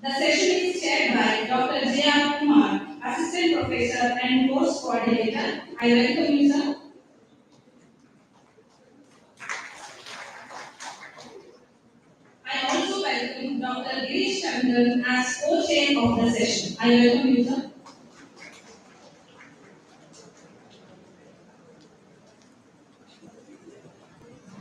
The session is chaired by Dr. J.R. Kumar, Assistant Professor and Course Coordinator. I welcome you, sir. I also welcome Dr. Girish Chandran as co-chair of the session. I welcome you, sir.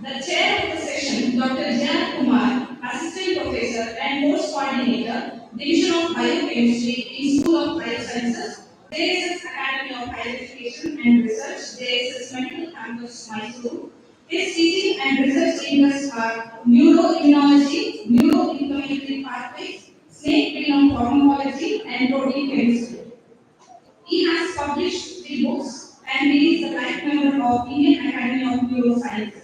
The chair of the session, Dr. J.R. Kumar, Assistant Professor and Course Coordinator, Division of Biochemistry in School of Biosciences, JSS Academy of Higher Education and Research, JSS Medical Campus, Mysuru. His teaching and research interests are neuroimmunology, neuroinflammatory pathways, snake venom pharmacology, and protein chemistry. He has published 3 books and he is the life member of Indian Academy of Neurosciences.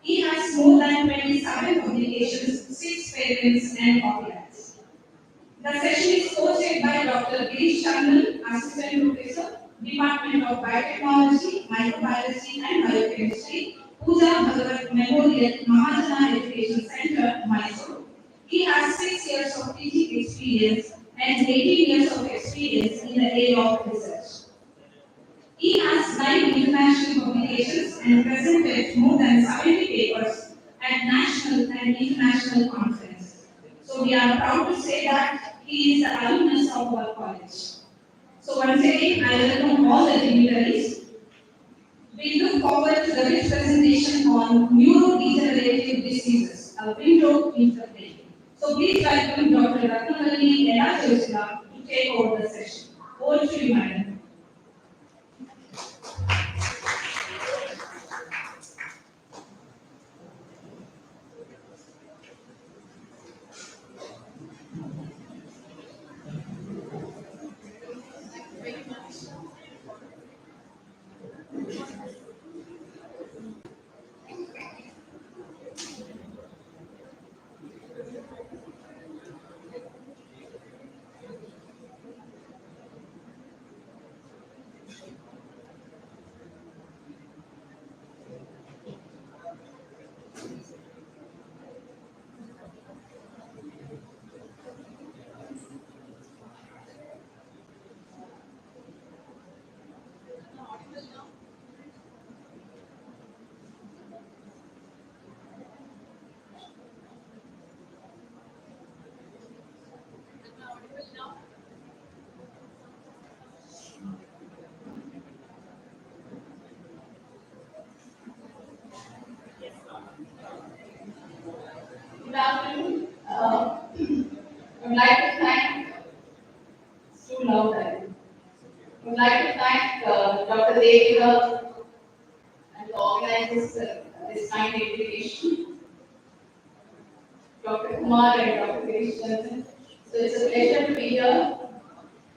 He has more than 27 publications, 6 patents and copyrights. The session is hosted by Dr. Girish Chandran, Assistant Professor, Department of Biotechnology, Microbiology and Biochemistry, Pooja Bhagavat Memorial Mahajana Education Center, Mysore. He has 6 years of teaching experience and 18 years of experience in the area of research. He has 9 international publications and presented more than 70 papers at national and international conferences. So we are proud to say that he is the alumnus of our college. So once again, I welcome all the dignitaries. We look forward to the rich presentation on neurodegenerative diseases, a window into the brain. So please welcome Dr. Ratnamalli Ella to take over the session. Over to you, madam. Good afternoon. I would like to thank Stu Lauder. I would like to thank Dr. Devika and the organizers this kind invitation, Dr. Kumar and Dr. Krishnan. So it's a pleasure to be here.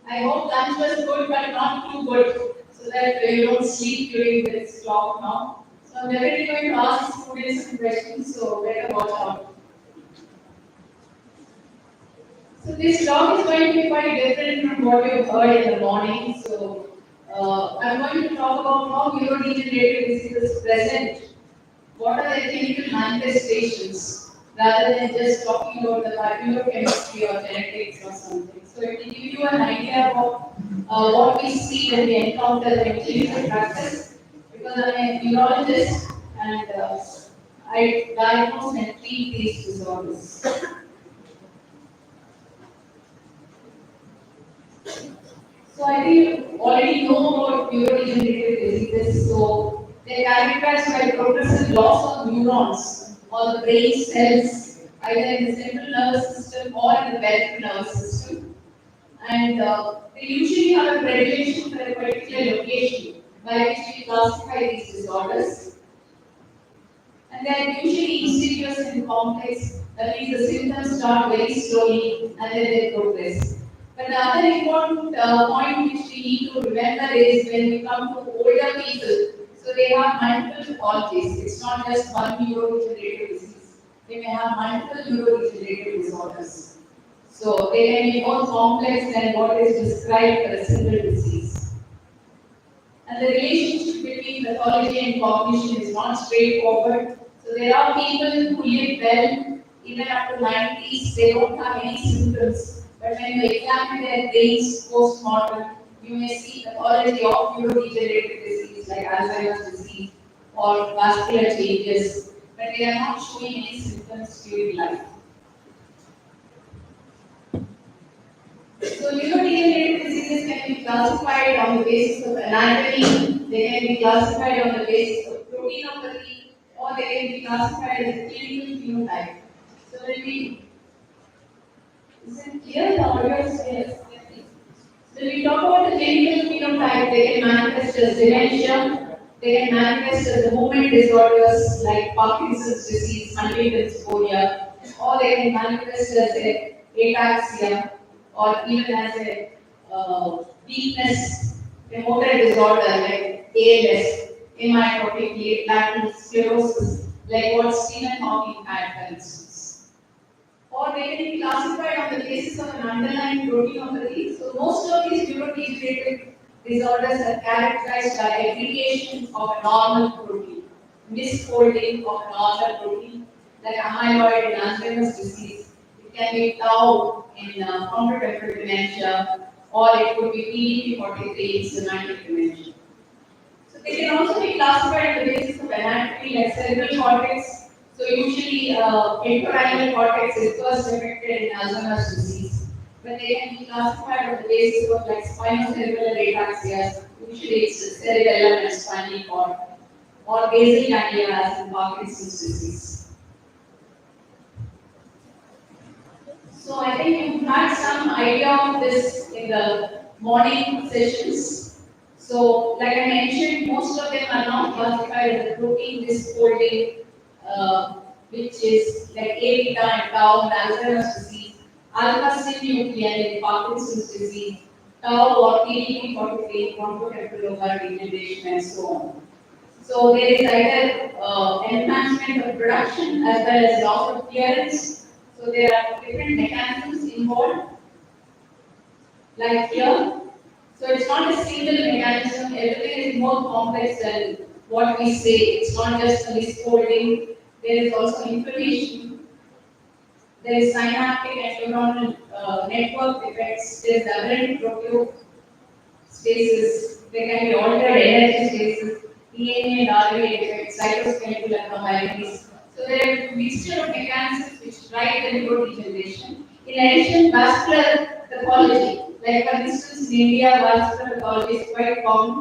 I hope lunch was good but not too good so that you don't sleep during this talk now. So I'm definitely going to ask students some questions, so better watch out. So this talk is going to be quite different from what you've heard in the morning. So I'm going to talk about how neurodegenerative diseases present, what are their clinical manifestations, rather than just talking about the biochemistry or genetics or something. So it will give you an idea about what we see when we encounter them in clinical practice. Because I'm a neurologist and I diagnose and treat these disorders. So I think you already know about neurodegenerative diseases. So they are characterized by progressive loss of neurons or the brain cells, either in the central nervous system or in the peripheral nervous system. And they usually have a predilection for a particular location by which we classify these disorders. And they are usually insidious and complex. That means the symptoms start very slowly and then they progress. But the other important point which we need to remember is when we come to older people, so they have multiple pathologies. It's not just one neurodegenerative disease. They may have multiple neurodegenerative disorders. So they may be more complex than what is described for a single disease. And the relationship between pathology and cognition is not straightforward. So there are people who live well, even up to 90s, they don't have any symptoms. But when you examine their brains post-mortem, you may see pathology of neurodegenerative disease like Alzheimer's disease or vascular changes, but they are not showing any symptoms during life. So neurodegenerative diseases can be classified on the basis of anatomy, they can be classified on the basis of proteinopathy, or they can be classified as a clinical phenotype. So when we is it clear the audio is clear? When we talk about the clinical phenotype, they can manifest as dementia, they can manifest as the movement disorders like Parkinson's disease, Huntington's chorea, or they can manifest as a ataxia, or even as a weakness, a motor disorder like ALS, amyotrophic lateral sclerosis, like what Stephen Hawking had, for instance. Or they can be classified on the basis of an underlying proteinopathy. So most of these neurodegenerative disorders are characterized by aggregation of a normal protein, misfolding of a normal protein, like amyloid in Alzheimer's disease. It can be tau in frontotemporal dementia, or it could be PDP43 in semantic dementia. So they can also be classified on the basis of anatomy like cerebral cortex. So usually entorhinal cortex is first affected in Alzheimer's disease. But they can be classified on the basis of like spinocerebellar ataxia. Usually it's cerebellum and spinal cord. Or basal ganglia as in Parkinson's disease. So I think you had some idea of this in the morning sessions. So, like I mentioned, most of them are now classified as a protein misfolding, which is like A beta and tau in Alzheimer's disease, alpha-synuclein in Parkinson's disease, tau or TDP43 frontotemporal lobar degeneration, and so on. So there is either enhancement of production as well as loss of clearance. So there are different mechanisms involved, like here. So it's not a single mechanism, everything is more complex than what we say. It's not just a misfolding, there is also inflammation, there is synaptic and neuronal network effects, there is aberrant proteostasis, there can be altered energy stasis, DNA and RNA effects, cytoskeletal abnormalities. So there are a mixture of mechanisms which drive the neurodegeneration. In addition, vascular pathology, like for instance in India, vascular pathology is quite common.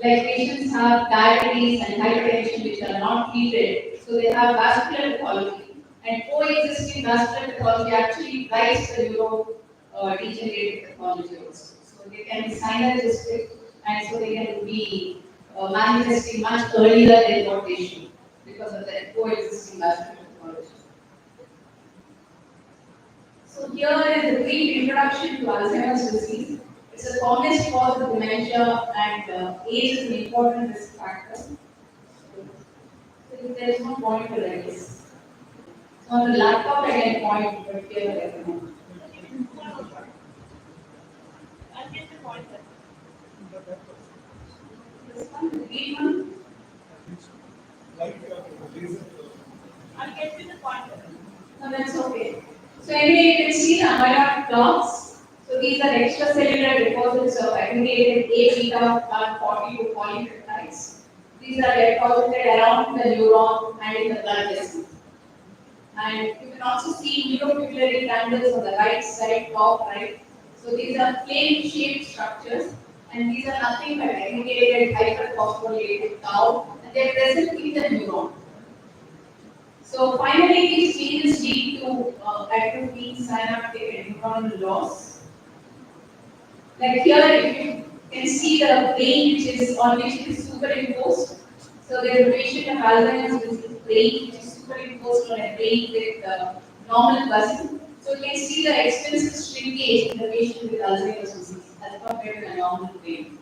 Like patients have diabetes and hypertension which are not treated, so they have vascular pathology. And coexisting vascular pathology actually drives the neurodegenerative pathology also. So they can be synergistic, and so they can be manifesting much earlier than what they should because of the coexisting vascular pathology. So here is a brief introduction to Alzheimer's disease. It's a commonest cause of dementia, and age is an important risk factor. So there is no pointer like this. So on the laptop I can point, but here I cannot. I'll get the pointer. This one, the green one. I'll get you the pointer. No, that's okay. So anyway, you can see the amyloid plaques. So these are extracellular deposits of aggregated A beta and 42 polypeptides. These are deposited around the neuron and in the blood vessel. And you can also see neuropupillary tangles on the right side, top right. So these are flame-shaped structures, and these are nothing but aggregated hyperphosphorylated tau, and they are present in the neuron. So finally, these changes lead to atrophy, synaptic and neuronal loss. Like here, if you can see the brain which is on which it is superimposed. So there is a patient of Alzheimer's disease brain which is superimposed on a brain with normal buzzing. So you can see the extensive shrinkage in the patient with Alzheimer's disease as compared to a normal brain.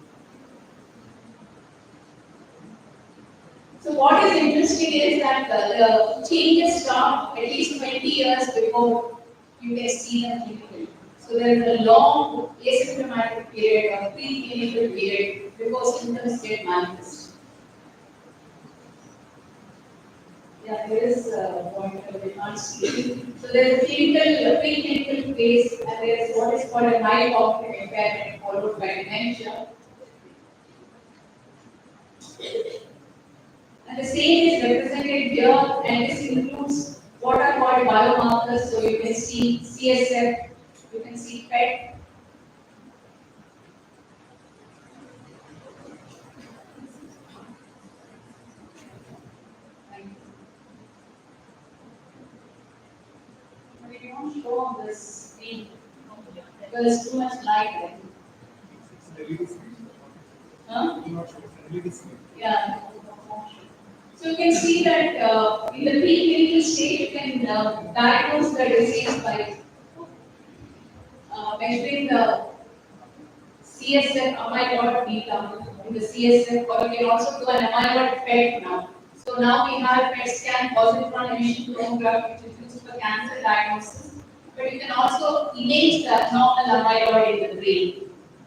So what is interesting is that the changes start at least 20 years before you can see them clinically. So there is a long asymptomatic period or pre-clinical period before symptoms get manifest. Yeah, there is point of we can't see. So there is a preclinical phase, and there is what is called a mild cognitive impairment followed by dementia. And the same is represented here, and this includes what are called biomarkers. So you can see CSF, you can see PET. But if you don't show on this screen, because there's too much light. Huh? Yeah. So you can see that in the preclinical stage, you can diagnose the disease by measuring the CSF amyloid beta in the CSF, or you can also do an amyloid PET now. So now we have PET scan, positron emission tomography, which is used for cancer diagnosis. But you can also image the abnormal amyloid in the brain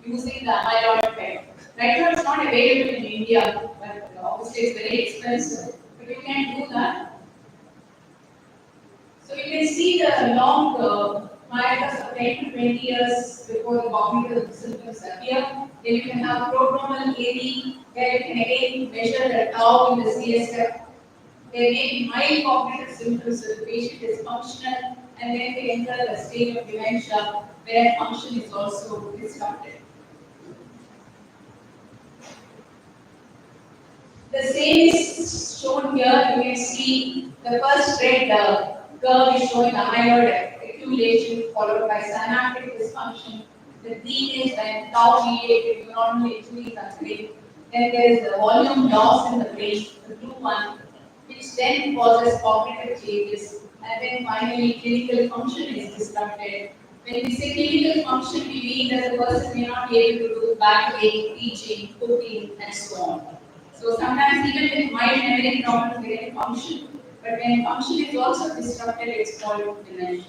using the amyloid PET. Right now it's not available in India, but obviously it's very expensive. But you can do that. So you can see the long hiatus of 10 to 20 years before the cognitive symptoms appear. Then you can have prodromal AD, where you can again measure the tau in the CSF. There may be mild cognitive symptoms if the patient is functional, and then they enter the stage of dementia, where function is also disrupted. The same is shown here. You can see the first red curve is showing amyloid accumulation followed by synaptic dysfunction. The green is when tau-mediated neuronal injuries are occurring. Then there is the volume loss in the brain, the blue one, which then causes cognitive changes. And then finally, clinical function is disrupted. When we say clinical function, we mean that the person may not be able to do backing, teaching, cooking, and so on. So sometimes even with mild memory problems, they can function. But when function is also disrupted, it's called dementia.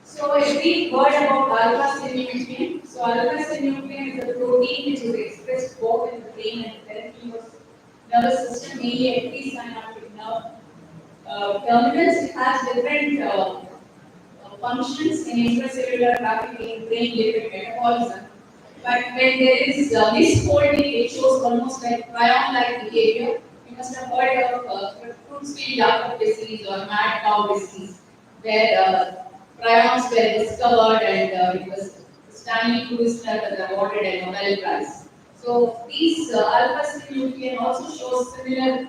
So a brief word about alpha-synuclein. So alpha-synuclein is a protein which is expressed both in the brain and peripheral nervous system, mainly at presynaptic nerve terminals. It has different functions in intracellular trafficking, brain lipid metabolism. But when there is misfolding, it shows almost like prion-like behavior. You must have heard of Creutzfeldt-Jakob disease or mad cow disease, where prions were discovered and it was Stanley Kuisner was awarded a Nobel Prize. So these alpha-synuclein also shows similar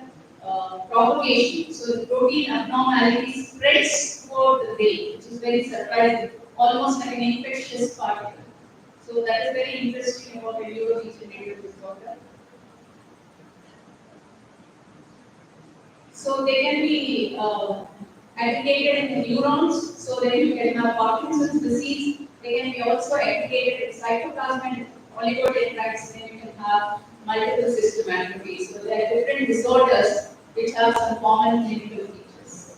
propagation. So the protein abnormality spreads throughout the brain, which is very surprising, almost like an infectious particle. So that is very interesting about the neurodegenerative disorder. So they can be aggregated in the neurons, so then you can have Parkinson's disease. They can be also aggregated in cytoplasm and oligodendrites, then you can have multiple system atrophy. So there are different disorders which have some common clinical features.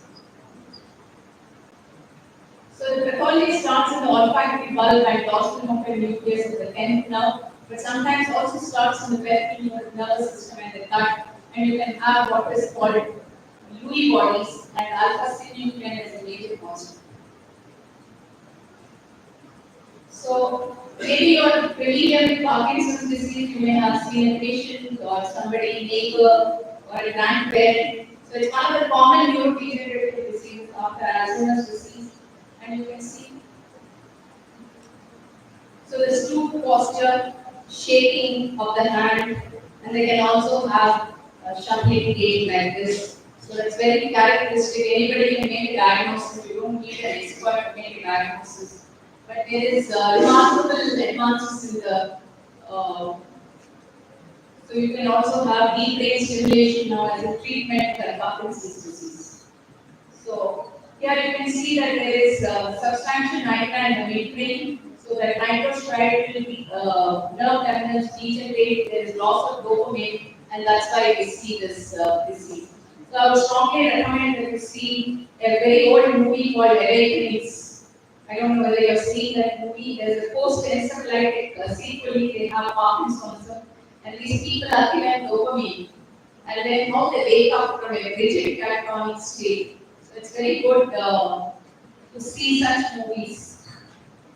So the pathology starts in the olfactory bulb and dorsal motor nucleus in the 10th nerve, but sometimes also starts in the peripheral nervous system and the gut, and you can have what is called Lewy bodies and alpha-synuclein as a major cause. So maybe you're familiar with Parkinson's disease, you may have seen a patient or somebody, neighbor or a grandparent. So it's one of the common neurodegenerative diseases after Alzheimer's disease, and you can see. So the stoop posture, shaking of the hand, and they can also have a shuffling gait like this. So that's very characteristic. Anybody can make a diagnosis. You don't need an expert to make a diagnosis. But there is remarkable advances in the. So you can also have deep brain stimulation now as a treatment for Parkinson's disease. So here you can see that there is substantial nitra in the midbrain. So that nitrostriatal nerve terminals degenerate. There is loss of dopamine, and that's why we see this disease. So I would strongly recommend that you see a very old movie called Awakenings. I don't know whether you have seen that movie. There's a post-encephalitic sequel. They have Parkinson's, and these people are given dopamine dopamine, and then how they wake up from a rigid catatonic state. So it's very good to see such movies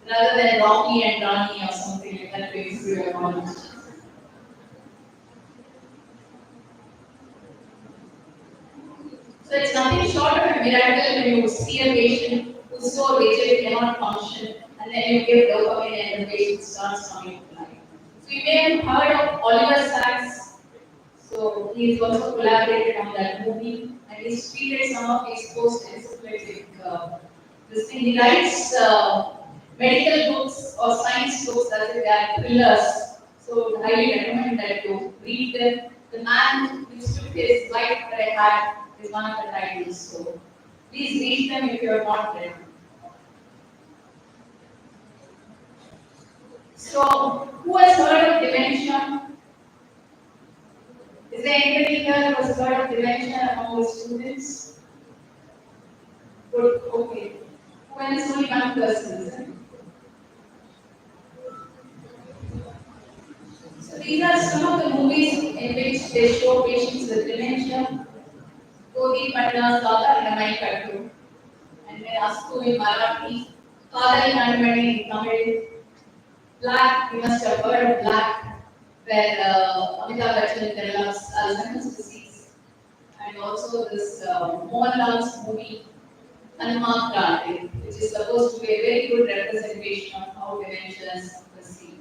rather than Rocky and Rani or something like that to improve your knowledge. So it's nothing short of a miracle when you see a patient who's so rigid, cannot function, and then you give dopamine and the patient starts coming to life. So you may have heard of Oliver Sacks. So he's also collaborated on that movie, and he's treated some of his post-encephalitic this thing. He writes medical books or science books as if they are thrillers. So I highly recommend that you read them. The man who took his life that I had is one of the titles. So please read them if you are not read. So who has heard of dementia? Is there anybody here who has heard of dementia among the students? Good, okay. When is only one person, is it? So these are some of the movies in which they show patients with dementia. Kodi Panna Sada in Tamil, and then Astu in Marathi, Kadal Kanmani in Tamil, Black, you must have heard of Black, where Amitabh Bachchan develops Alzheimer's disease, and also this Mohanlal's movie Hanuman Grande, which is supposed to be a very good representation of how dementia is perceived.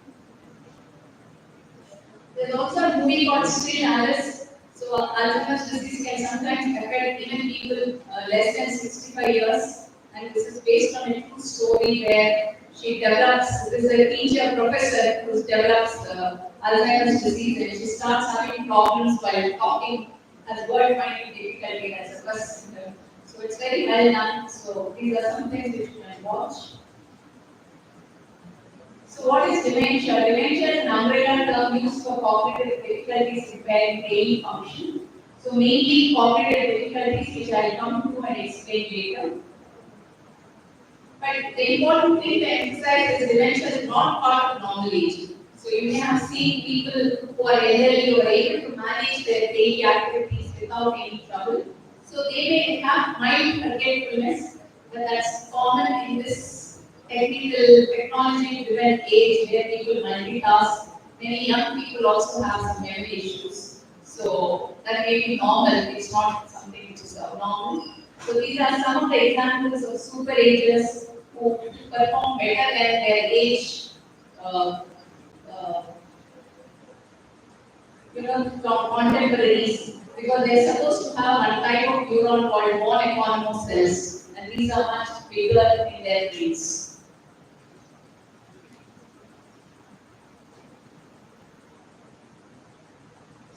There's also a movie called Still Alice. So Alzheimer's disease can sometimes affect even people less than 65 years. And this is based on a true story where she develops, this is a teacher, professor who develops Alzheimer's disease, and she starts having problems while talking, has word finding difficulty as a first symptom. So it's very well done. So these are some things which you can watch. So what is dementia? Dementia is an umbrella term used for cognitive difficulties impairing daily function. So mainly cognitive difficulties which I will come to and explain later. But the important thing to emphasize is dementia is not part of normal aging. So you may have seen people who are elderly who are able to manage their daily activities without any trouble. So they may have mild forgetfulness, but that's common in this technical, technology-driven age where people multitask. Many young people also have some memory issues. So that may be normal, it's not something which is abnormal. So these are some of the examples of super agers who perform better than their age, uh, uh, contemporaries, because they're supposed to have a type of neuron called von economos cells, and these are much bigger in their brains.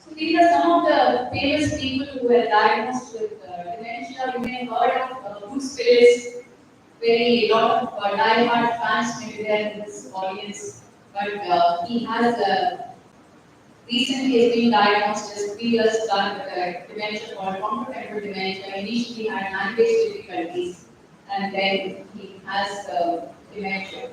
So these are some of the famous people who were diagnosed with dementia. You may have heard of Bruce Willis. Very lot of die-hard fans may be there in this audience, but he has recently has been diagnosed as 3 years back with a dementia called frontotemporal dementia. Initially had language difficulties, and then he has dementia.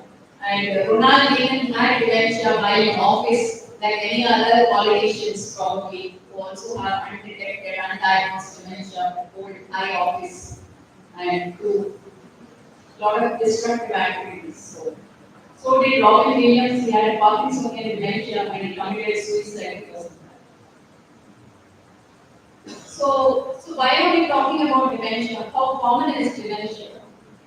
And Ronald Reagan had dementia while in office, like any other politicians probably, who also have undetected, undiagnosed dementia, hold high office, and who lot of destructive activities. So did Robin Williams. He had Parkinsonian dementia and he committed suicide because of that. So why are we talking about dementia? How common is dementia?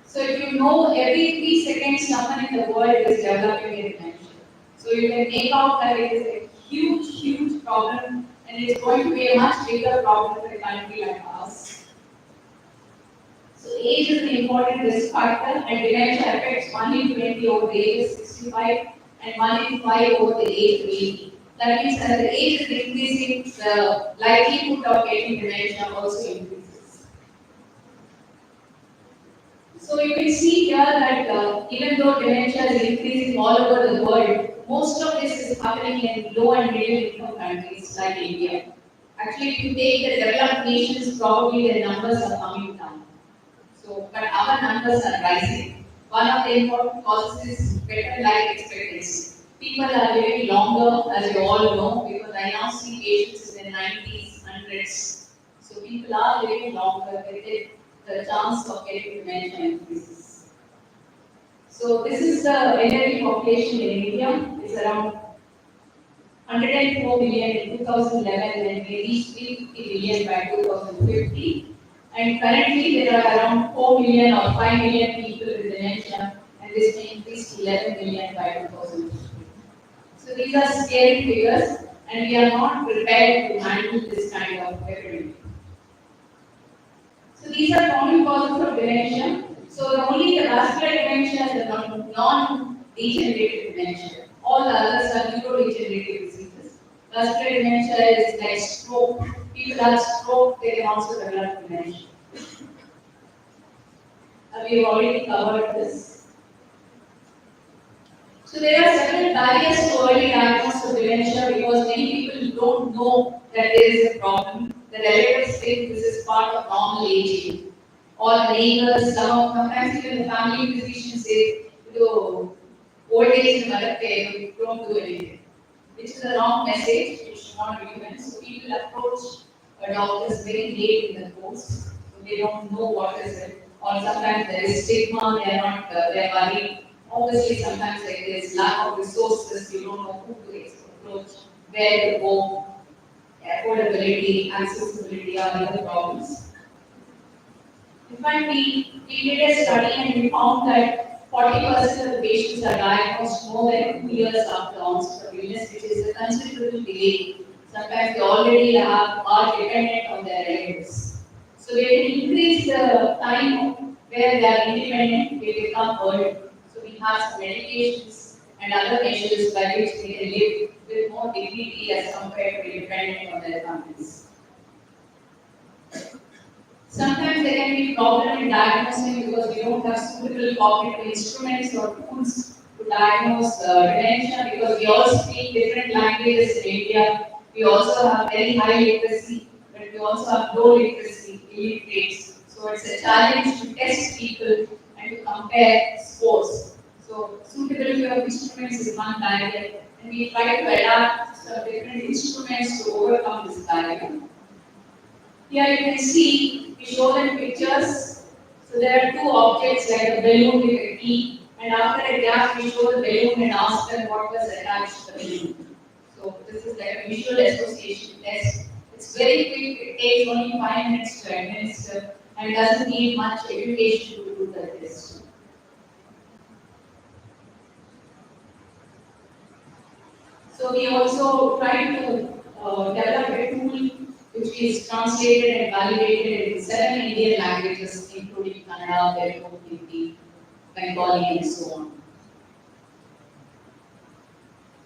So if you know every 3 seconds someone in the world is developing a dementia. So you can make out that it is a huge, huge problem and it's going to be a much bigger problem for a country like ours. So age is an important risk factor and dementia affects 1 in 20 over the age of 65 and 1 in 5 over the age of 80. That means as the age is increasing, the likelihood of getting dementia also increases. So you can see here that even though dementia is increasing all over the world, most of this is happening in low and middle income countries like India. Actually, if you take the developed nations, probably the numbers are coming down. So, but our numbers are rising. One of the important causes is better life expectancy. People are living longer, as you all know, because I now see patients in their the 90s, 100s. So people are living longer, the chance of getting dementia increases. So this is the elderly population in India. It's around 104 million in 2011 and they reached 350 million by 2050. And currently there are around 4 million or 5 million people with dementia and this may increase to 11 million by 2050. So these are scary figures and we are not prepared to handle this kind of epidemic. So these are common causes of dementia. So only the vascular dementia is the non-degenerative dementia. All the others are neurodegenerative diseases. Vascular dementia is like stroke. People have stroke, they can also develop dementia. We have already covered this. So there are several barriers to early diagnosis of dementia because many people don't know that there is a problem. The relatives think this is part of normal aging. Or neighbors, sometimes even the family physician says, old age in mother care, don't do anything. Which is a wrong message, it should not be given. So people approach doctors very late in the course, so they don't know what is it. Or sometimes there is stigma, they are not, they are worried. Obviously, sometimes there is lack of resources, you don't know who to approach, where to go, affordability, accessibility are other problems. In fact, we did a study and we found that 40% of the patients are diagnosed more than 2 years after onset of illness, which is a considerable delay. Sometimes they already are dependent on their relatives. So we can increase the time where they are independent, they become old. So we have some medications and other measures by which they can live with more dignity as compared to dependent on their families. Sometimes there can be problem in diagnosing because we don't have suitable cognitive instruments or tools to diagnose dementia because we all speak different languages in India. We also have very high literacy, but we also have low literacy, illiterates. So it's a challenge to test people and to compare scores. So suitability of instruments is one barrier, and we try to adapt some different instruments to overcome this barrier. Here you can see, we show them pictures. So there are two objects like a balloon with a key, and after a gap we show the balloon and ask them what was attached to the balloon. So this is like a visual association test. It's very quick, it takes only 5 minutes to administer and doesn't need much education to do the test. So we also try to develop a tool which is translated and validated in 7 Indian languages, including Kannada, Telugu, Hindi, Bengali, and so on.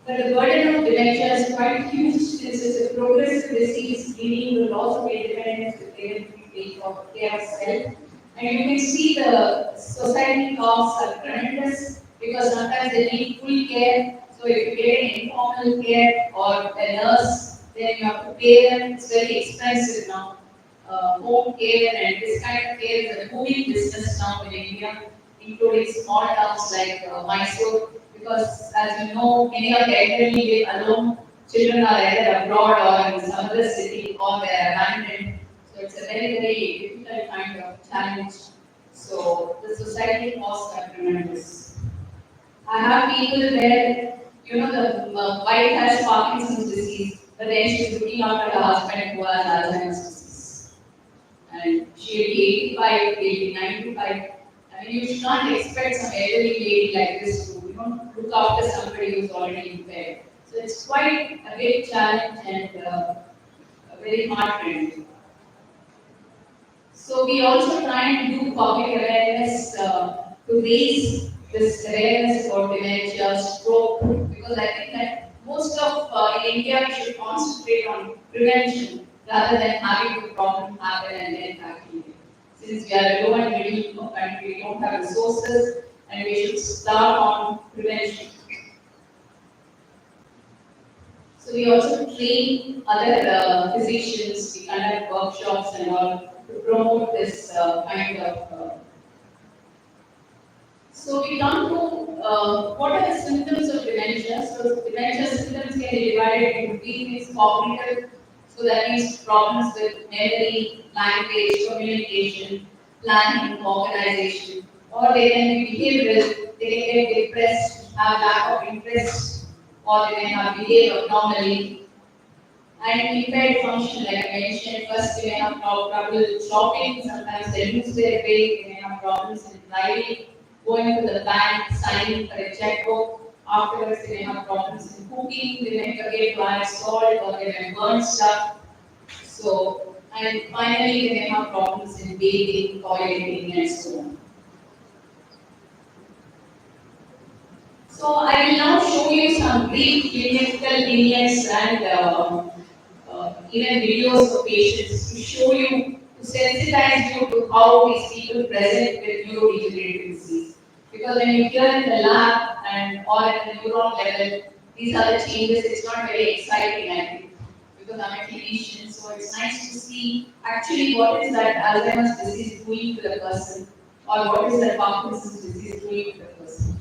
But the burden of dementia is quite huge since it's a progressive disease leading to loss of independence with take care of self. And you can see the society costs are tremendous because sometimes they need full care. So if you get an informal care or a nurse, then you have to pay them. It's very expensive now. Home care and this kind of care is a booming business now in India, including small towns like Mysore. Because as you know, many of the elderly live alone. Children are either abroad or in some other city or they are abandoned. So it's a very, very difficult kind of challenge. So the society costs are tremendous. I have people where, the wife has Parkinson's disease, but then she's looking after her husband who has Alzheimer's disease. And she'll be 85, he'll be 95. I mean, you should not expect some elderly lady like this to, look after somebody who's already impaired. So it's quite a big challenge and a very hard trend. So we also try and do public awareness to raise this awareness about dementia, stroke, because I think that most of in India we should concentrate on prevention rather than having the problem happen and then tackling it. Since we are a low and middle income country, we don't have resources and we should start on prevention. So we also train other physicians, we conduct workshops and all to promote this kind of. So we come to what are the symptoms of dementia. So dementia symptoms can be divided into three things: cognitive, So that means problems with memory, language, communication, planning, organization, or they can be behavioral, they can get depressed, have lack of interest, or they may have behave abnormally, and impaired function, like I mentioned, first they may have trouble shopping, sometimes they lose their way, they may have problems in driving, going to the bank, signing for a checkbook. Afterwards, they may have problems in cooking, they may forget to add salt, or they may burn stuff. So, and finally, they may have problems in bathing, toileting, and so on. So, I will now show you some brief clinical vignettes and even videos of patients to show you, to sensitize you to how these people present with neurodegenerative disease. Because when you hear in the lab and or at the neuron level, these are the changes, it's not very exciting, I think, because I'm a clinician, so it's nice to see actually what is that Alzheimer's disease doing to the person, or what is that Parkinson's disease doing to the person.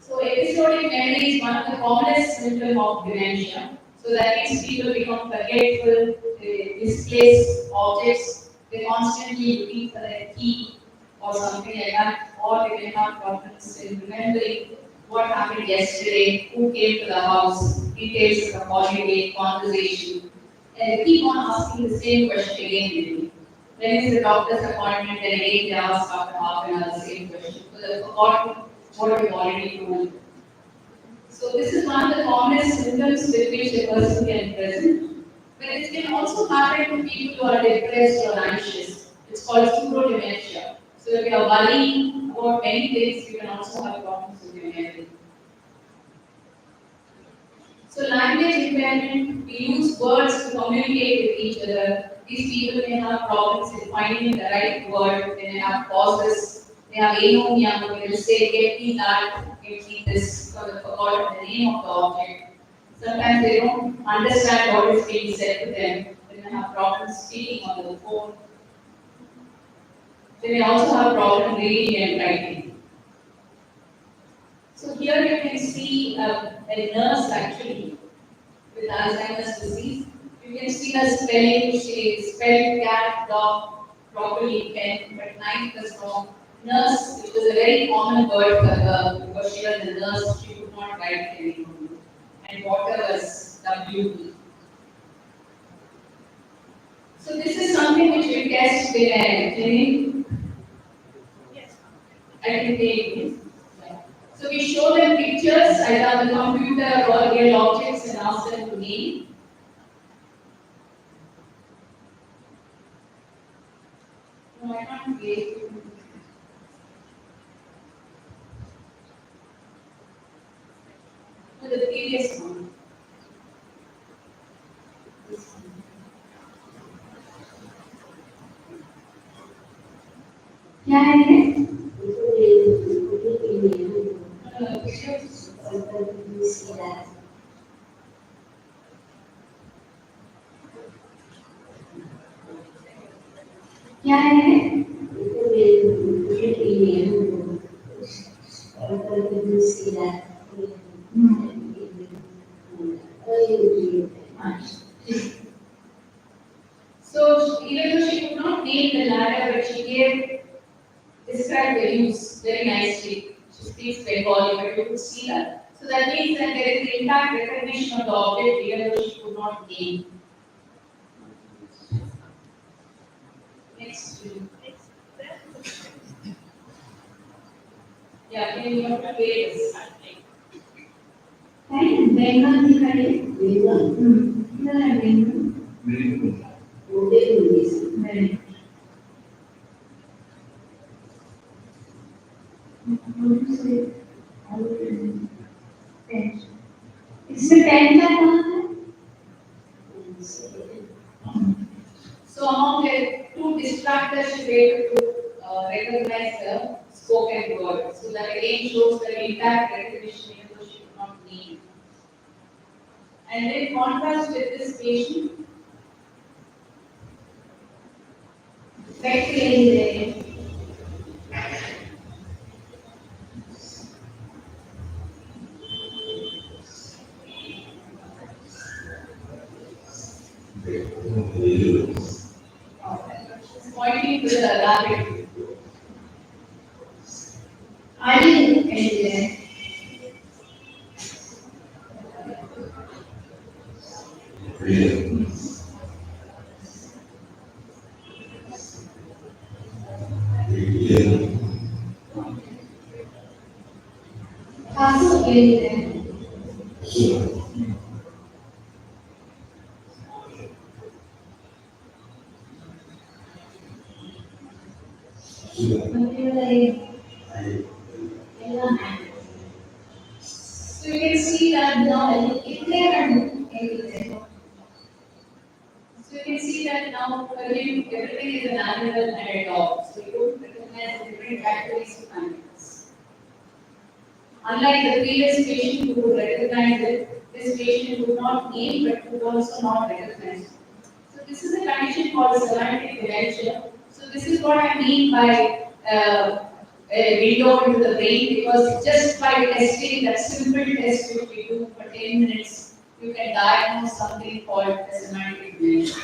So episodic memory is one of the commonest symptoms of dementia. So that means people become forgetful, they misplace objects, they constantly looking for their key or something like that, or they may have problems in remembering what happened yesterday, who came to the house, details of the holiday, conversation, and they keep on asking the same question again and again. When is the doctor's appointment? And again they ask after half an hour the same question. So they've forgotten what we've already told. So this is one of the commonest symptoms with which a person can present. But it can also happen to people who are depressed or anxious. It's called pseudo-dementia. So if you are worrying about many things, you can also have problems with your memory. So language impairment, we use words to communicate with each other. These people may have problems in finding the right word, they may have pauses, they have anomia, they will say, get me that, get me this, because they forgot the name of the object. Sometimes they don't understand what is being said to them, they may have problems speaking on the phone. They may also have problems reading and writing. So here you can see a nurse actually with Alzheimer's disease. You can see the spelling, she spelled cat, dog, properly, pen, but knife was wrong. Nurse, which was a very common word for her because she was a nurse, she could not write anymore. And water was WE. So this is something which we test in a clinic. Yes. I can take this. Yeah. So we show them pictures either on the computer or real objects and ask them to name. No, I can't create. No, the previous one. This one. क्या है ये? Pictures. क्या है ये? So even though she could not name the ladder, but she gave described the use very nicely. She speaks Bengali, but you could see that. So that means that there is intact recognition of the object even though she could not name. Next. Next. Then, Yeah, then you have to wait. Bengal दिखाइए इधर है बेंगल इसमें pen का कहाँ है So among the two distractors, she was able to recognize the spoken word. So that again shows the intact recognition even though she could not name. And in contrast with this patient, speculating She's pointing to the rabbit. Are you anywhere? Castle anywhere? Material So you can see that now. if they are anywhere. So you can see that now for him everything is an animal and a dog. So you don't recognize the different categories of animals. Unlike the previous patient who would recognize it, this patient would not name but would also not recognize it. So this is a condition called semantic dementia. So this is what I mean by a window into the brain, because just by testing that simple test which we do for 10 minutes, you can diagnose something called a semantic dementia.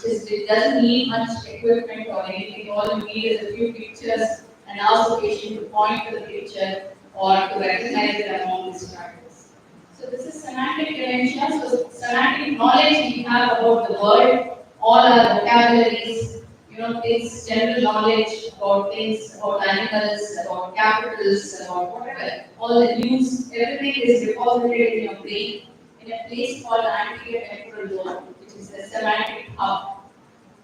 It doesn't need much equipment or anything. All you need is a few pictures and ask the patient to point to the picture or to recognize it among these factors. So this is semantic dementia. So semantic knowledge we have about the world, all our vocabularies, things, general knowledge about things, about animals, about capitals, about whatever, all the news, everything is deposited in your brain in a place called anterior temporal lobe, which is the semantic hub.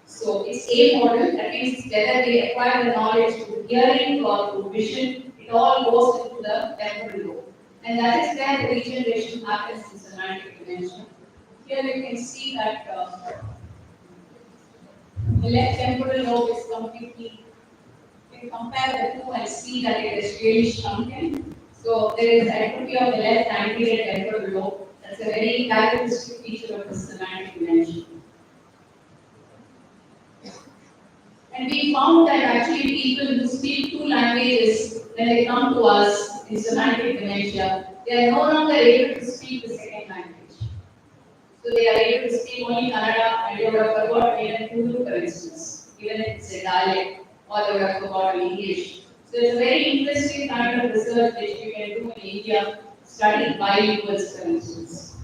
So it's a model, that means whether they acquire the knowledge through hearing or through vision, it all goes into the temporal lobe. And that is where the regeneration happens in semantic dementia. Here you can see that the left temporal lobe is completely, you can compare the two and see that it is really shrunken. So there is atrophy of the left anterior temporal lobe. That's a very characteristic feature of the semantic dementia. And we found that actually people who speak two languages, when they come to us in semantic dementia, they are no longer able to speak the second language. So they are able to speak only Kannada, and they would have forgotten even Urdu, for instance, even if it's a dialect, or they would have forgotten English. So it's a very interesting kind of research which you can do in India, studying bilinguals, for instance.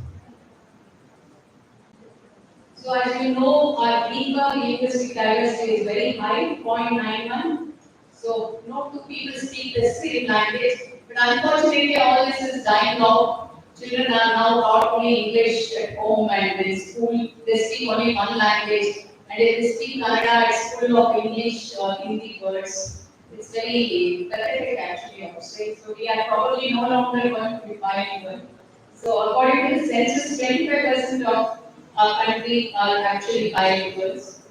So as you know, our Greenberg linguistic diversity is very high, 0.91. So no two people speak the same language, but unfortunately all this is dying out. Children are now taught only English at home, and in school they speak only one language. And if they speak Kannada, it's full of English or Hindi words. It's very pathetic actually, I would say. So we are probably no longer going to be bilingual. So according to the census, 25% of our country are actually bilinguals.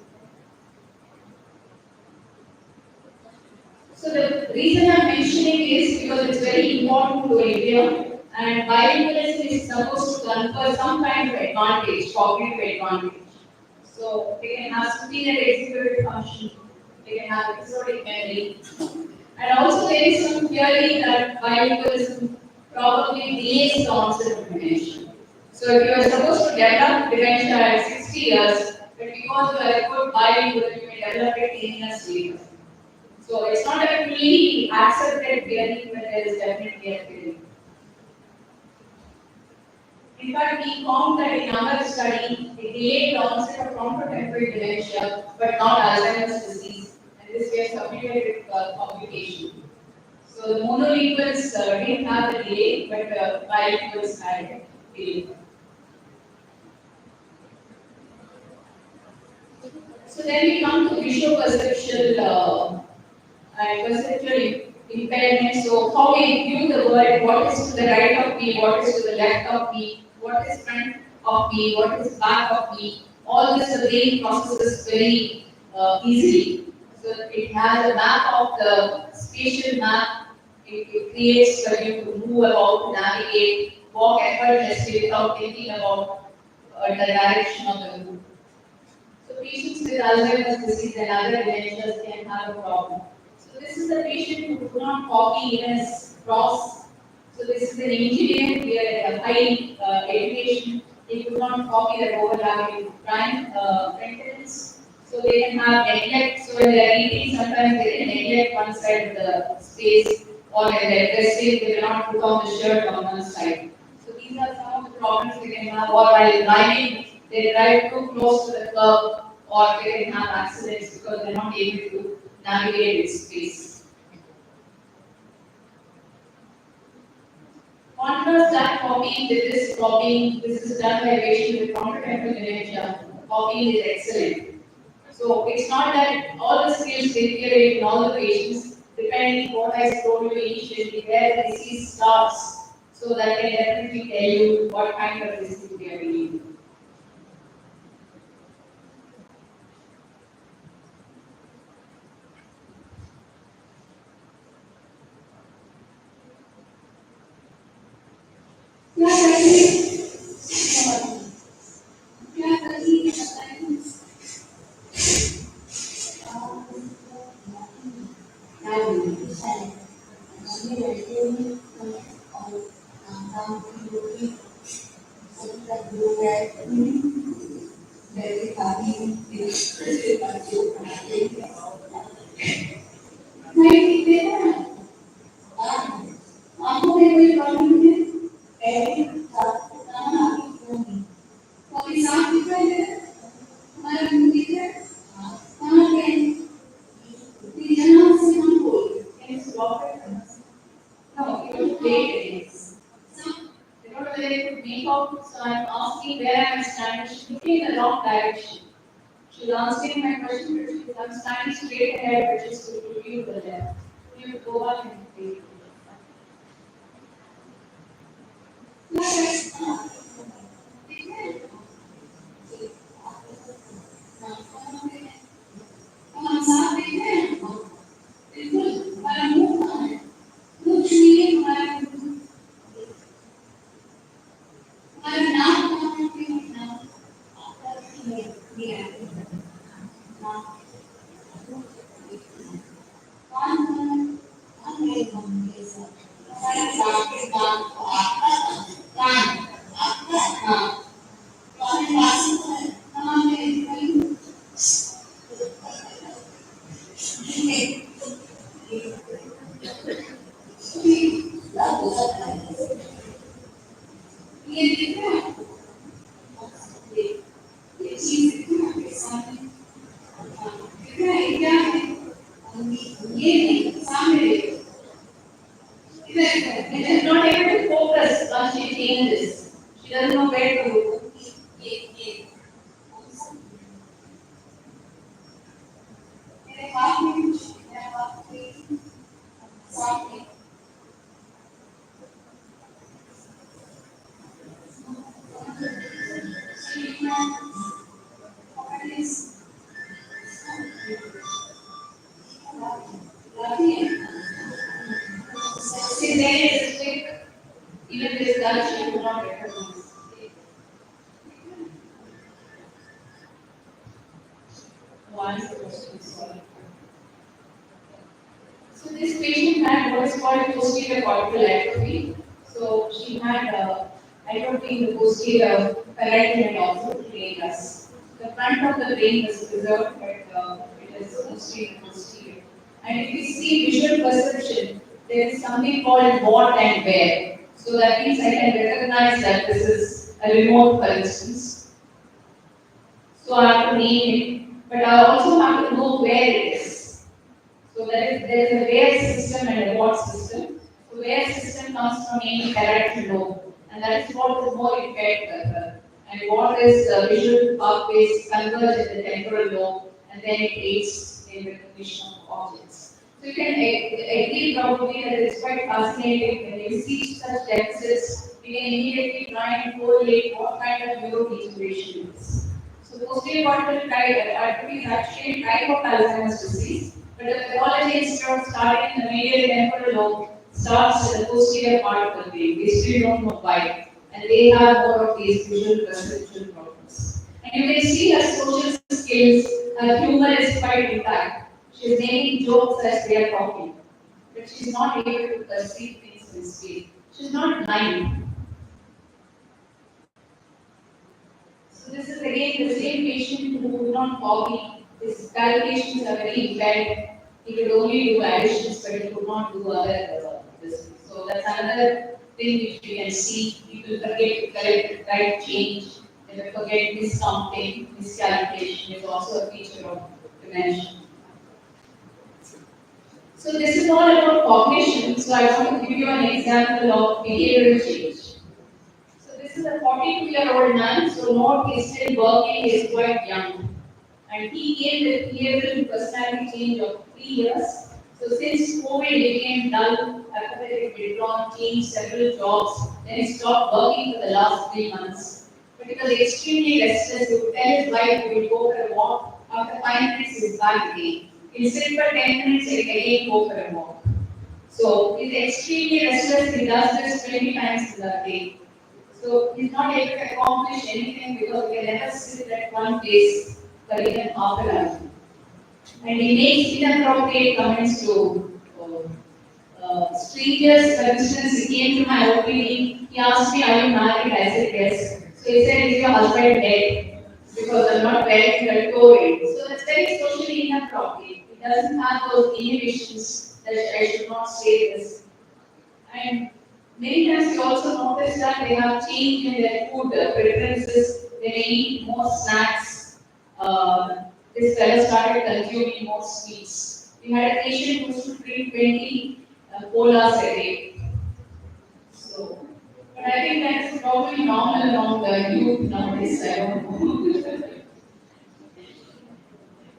So the reason I'm mentioning is because it's very important to India, and bilingualism is supposed to confer some kind of advantage, cognitive advantage. So they can have superior executive function, they can have episodic memory, and also there is some theory that bilingualism probably delays the onset of dementia. So if you are supposed to develop dementia at 60 years, but because you are a good bilingual, you may develop it 10 years later. So it's not a fully accepted theory, but there is definitely a theory. In fact, we found that in our study, it delayed the onset of frontotemporal dementia, but not Alzheimer's disease. And this we have submitted with publication. So the monolinguals didn't have the delay, but bilinguals had a delay. So then we come to visual-perceptual and perceptual impairment. So how we view the world, what is to the right of me, what is to the left of me, what is front of me, what is back of me. All this the brain processes very easily. So it has a map of the spatial map. It creates for you to move about, navigate, walk effortlessly without thinking about the direction of the move. So patients with Alzheimer's disease and other dementias can have a problem. So this is a patient who could not copy even his cross. So this is an engineer here at a high education, they could not copy that overlapping prime maintenance. So they can have neglect. So when they are eating, sometimes they can neglect one side of the space, or when they're dressing, they cannot put on the shirt on one side. So these are some of the problems they can have. Or while driving, they drive too close to the curb, or they can have accidents because they're not able to navigate this space. Contrast that copying with this copying. This is done by patient with frontotemporal dementia. Copying is excellent. So it's not that all the skills deteriorate in all the patients, depending what I told you initially, where the disease starts. So that can definitely tell you what kind of disease we are dealing with. No, you don't wait again. I don't know whether you could make out, so I'm asking where I'm standing. She's looking in the wrong direction. She's answering my question, but I'm standing straight ahead, which is to view the left. You go back and wait. She's not able to focus once she changes. She doesn't know where to look. She's very realistic. Even this girl, she would not recognize. One question, sorry. So this patient had what is called posterior cortical atrophy. So she had atrophy in the posterior parietal and also tragus. The front of the brain was preserved, but it is mostly posterior. And if you see visual perception, there is something called what and where. So that means I can recognize that this is a remote, for instance. So I have to name it, but I also have to know where it is. So there is a where system and a what system. So where system comes from any parietal lobe, and that is what is more impaired. And what is visual pathways converge in the temporal lobe, and then it aids in recognition of objects. So you can agree probably that it's quite fascinating when you see such deficits. You can immediately try and correlate what kind of neurodegeneration it is. So posterior cortical atrophy is actually a type of Alzheimer's disease, but the pathology instead of starting in the medial temporal lobe starts in the posterior part of the brain. We still don't know why, and they have more of these visual perceptual problems. And you can see her social skills, her humor is quite intact. She's making jokes as they are talking, but she's not able to perceive things in speed. She's not blind. So this is again the same patient who could not copy. His calculations are very impaired. He could only do additions, but he could not do other this. So that's another thing which we can see. People forget to correct, right change, they forget miscounting, miscalculation is also a feature of dementia. So this is all about cognition. So I want to give you an example of behavioral change. So this is a 42-year-old man, so not he's still working, he is quite young. And he gained a behavioral personality change of 3 years. So since COVID became dull, apathetic, withdrawn, changed several jobs, then he stopped working for the last 3 months. But he was extremely restless. He would tell his wife he would go for a walk. After 5 minutes, he's back again. He'll sit for 10 minutes and again go for a walk. So he's extremely restless. He does this 20 times in a day. So he's not able to accomplish anything because he can never sit at one place for even half an hour. And he makes inappropriate comments to strangers. For instance, he came to my OPD, he asked me, "Are you married?" I said, "Yes." So he said, "Is your husband dead?" Because I'm not wearing the clothing. So that's very socially inappropriate. He doesn't have those inhibitions that I should not say this. And many times we also notice that they have changed in their food preferences. They may eat more snacks. This fellow started consuming more sweets. We had a patient who used to drink 20 colas a day. So, but I think that is probably normal among the youth nowadays. I don't know.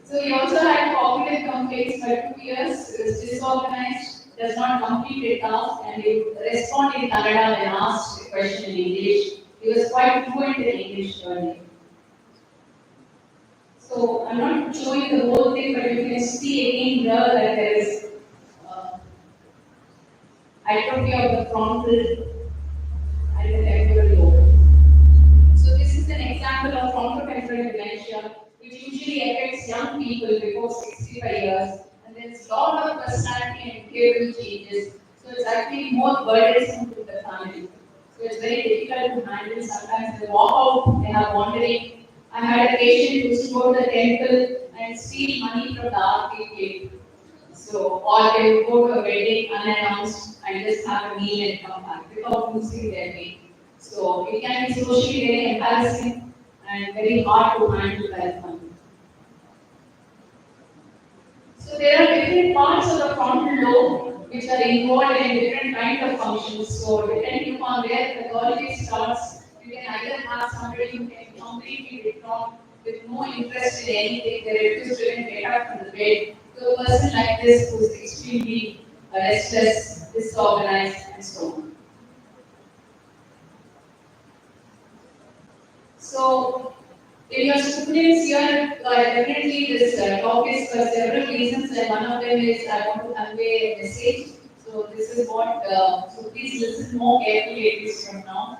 So he also had cognitive complaints for 2 years, is disorganized, does not complete a task, and he would respond in Kannada when asked a question in English. He was quite fluent in English earlier. So I'm not showing the whole thing, but you can see again here that there is uh, atrophy of the frontal and the temporal lobe. So this is an example of frontotemporal dementia, which usually affects young people before 65 years, and there's a lot of personality and behavioral changes. So it's actually more burdensome to the family. So it's very difficult to handle. Sometimes they walk out, they are wandering. I had a patient who used to go to the temple and steal money from the arcade. So, or they would go to a wedding unannounced and just have a meal and come back without losing their way. So, it can be socially very embarrassing and very hard to handle by the family. So, there are different parts of the frontal lobe which are involved in different kind of functions. So, depending upon where the pathology starts, you can either have somebody who can be completely withdrawn with no interest in anything, they refuse to even get up from the bed, to a person like this who is extremely restless, disorganized, and so on. So, in your students here, definitely this talk is for several reasons, and one of them is I want to convey a message. So, this is what, so please listen more carefully at least from now.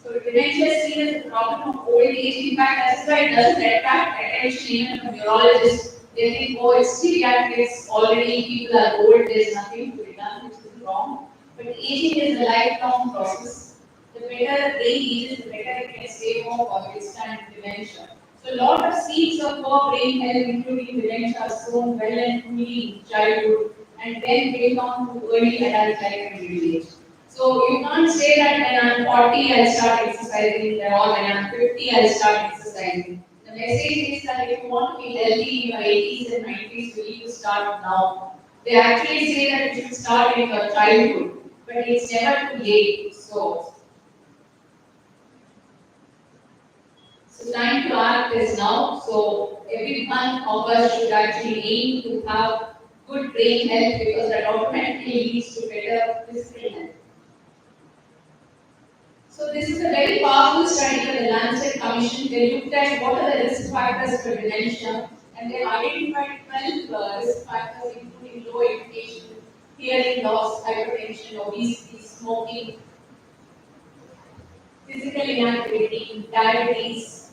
So dementia is seen as a problem of old age. In fact, that's why it doesn't attract attention even from neurologists. They think, oh, it's pediatrics, already people are old, there's nothing to be done, which is wrong. But aging is a lifelong process. The better brain ages, the better it can stay home or withstand dementia. So a lot of seeds of poor brain health, including dementia, are sown well and truly in childhood and then bring on to early adult life and middle age. So you can't say that when I'm 40 I'll start exercising or when I'm 50 I'll start exercising. The message is that if you want to be healthy in your 80s and 90s, you need to start now. They actually say that you should start in your childhood, but it's never too late. So time to act is now. So every one of us should actually aim to have good brain health because that automatically leads to better physical health. So this is a very powerful study by the Lancet Commission. They looked at what are the risk factors for dementia, and they identified 12 risk factors, including low education, hearing loss, hypertension, obesity, smoking, physical inactivity, diabetes,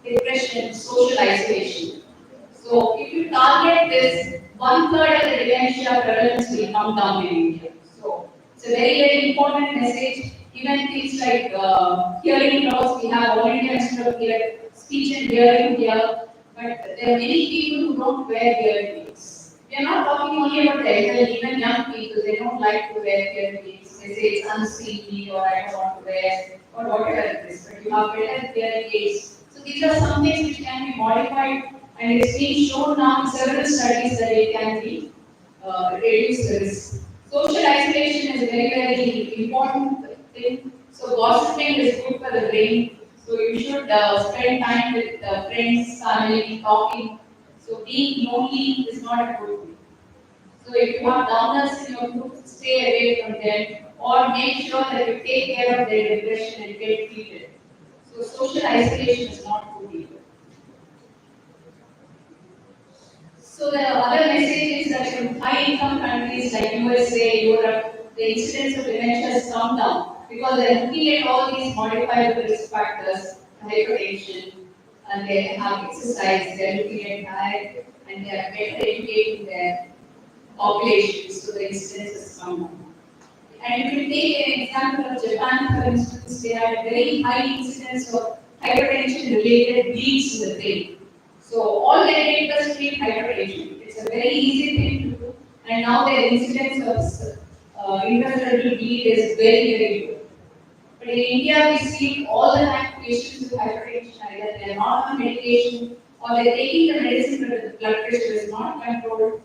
depression, social isolation. So if you target this, one third of the dementia prevalence will come down in India. So it's a very, very important message. Even things like hearing loss, we have all India Institute of Speech and Hearing here, but there are many people who don't wear hearing aids. We are not talking only about the elderly, even young people, they don't like to wear hearing aids. They say it's unseemly or I don't want to wear or whatever it is, but you have better hearing aids. So these are some things which can be modified and it's been shown now in several studies that it can be reduce the risk. Social isolation is a very, very important thing. So gossiping is good for the brain. So you should spend time with friends, family, talking. So being lonely is not a good thing. So if you have downers in your group, stay away from them or make sure that you take care of their depression and get treated. So social isolation is not good either. So the other message is that in high-income countries like USA, Europe, the incidence of dementia has come down because they're looking at all these modifiable risk factors, hypertension, and they have exercise, they're looking at diet, and they are better educating their populations, so the incidence has come down. And if you take an example of Japan, for instance, they had a very high incidence of hypertension-related bleeds in the brain. So all they did was treat hypertension. It's a very easy thing to do, and now their incidence of intracerebral bleed is very, very low. But in India, we see all the time patients with hypertension either they're not on medication or they're taking the medicine but the blood pressure is not controlled.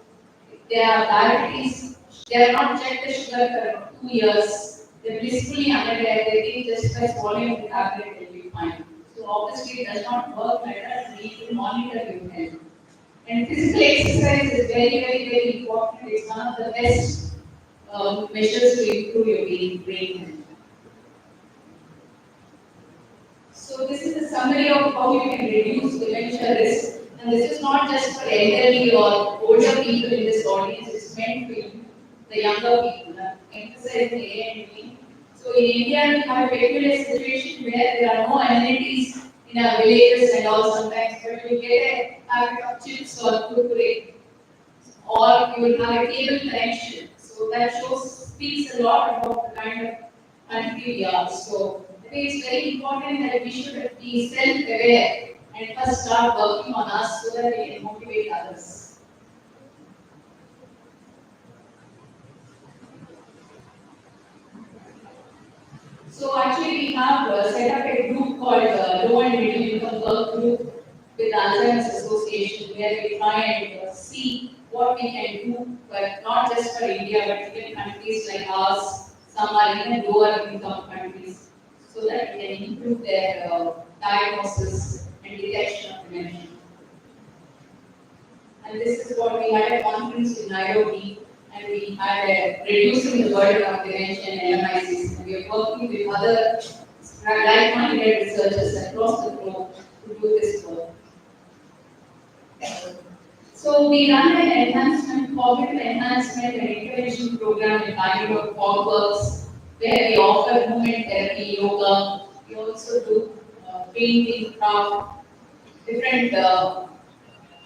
They have diabetes, they have not checked the sugar for 2 years. They're blissfully unaware, they think just by swallowing the tablet they'll be fine. So obviously it does not work like that, we need to monitor your health. And physical exercise is very, very, very important. It's one of the best measures to improve your brain health. So this is a summary of how you can reduce dementia risk. And this is not just for elderly or older people in this audience, it's meant for you, the younger people. Emphasizing A and B. So in India, we have a peculiar situation where there are no amenities in our villages and all sometimes, but you get a packet of chips or kurkure, or you will have a cable connection. So that speaks a lot about the kind of country we are. So I think it's very important that we should be self-aware and first start working on us so that we can motivate others. So actually we have set up a group called Low and Middle Income Work Group with Alzheimer's Association where we try and see what we can do, but not just for India, but even countries like ours, some are even lower income countries, so that we can improve their diagnosis and detection of dementia. And this is what we had a conference in Nairobi, and we had a reducing the burden of dementia and LMICs, and we are working with other like-minded researchers across the globe to do this work. So we run an enhancement, cognitive enhancement and intervention program in Bangalore, Fogworks, where we offer movement therapy, yoga. We also do painting, craft, different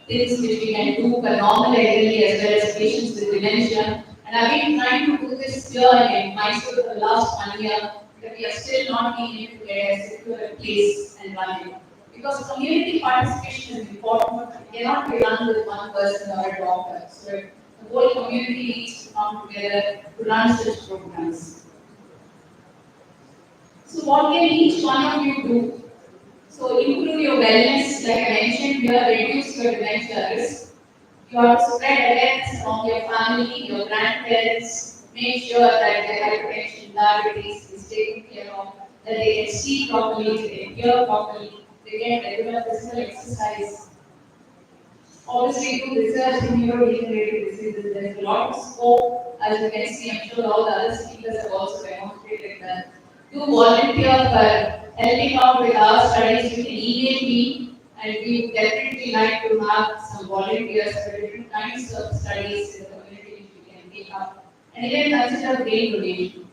things which we can do for normal elderly as well as patients with dementia. And I've been trying to do this here in Mysore for the last 1 year, but we are still not being able to get a secure place and run it. Because community participation is important, it cannot be run with one person or a doctor. So the whole community needs to come together to run such programs. So what can each one of you do? So improve your wellness, like I mentioned here, reduce your dementia risk. You have to spread awareness among your family, your grandparents, make sure that their hypertension, diabetes is taken care of, that they can see properly, they can hear properly, they get regular physical exercise. Obviously, do research in neurodegenerative diseases. There's a lot of scope, as you can see. I'm sure all the other speakers have also demonstrated that. Do volunteer for helping out with our studies. You can email me, and we would definitely like to have some volunteers for different kinds of studies in the community which we can take up, and even consider brain donation.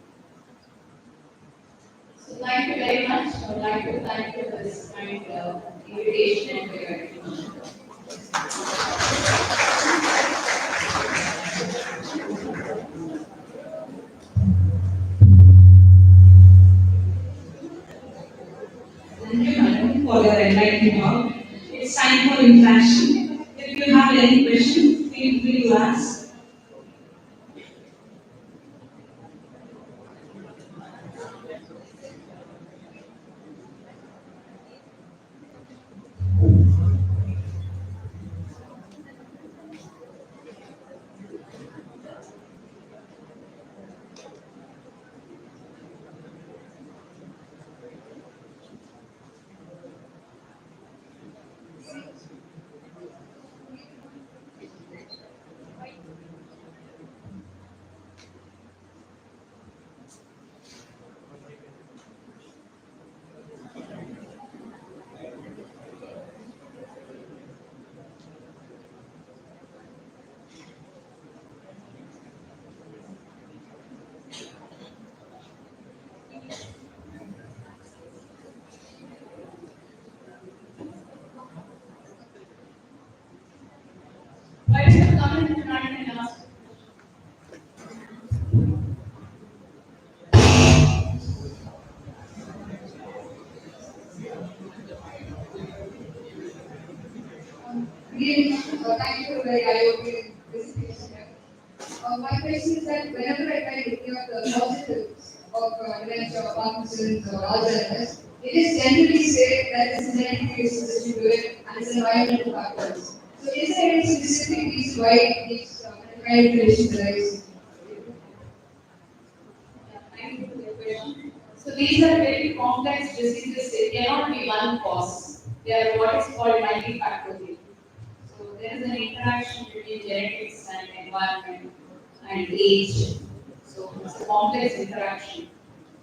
So thank you very much. I would like to thank you for this kind of invitation and for your attention. interaction. If you have any questions, feel free to ask. Why don't you come in front and ask? Again, thank you for very eye-opening presentation. My question is that whenever I try looking at the positives of dementia, Parkinson's, or Alzheimer's, it is generally said that this is genetic reasons to do it and it's environmental factors. So, is there any specific reason why these kind of conditions arise? Thank you for the question. So these are very complex diseases. It cannot be one cause. They are what is called multifactorial. So there is an interaction between genetics and environment and age. So it's a complex interaction.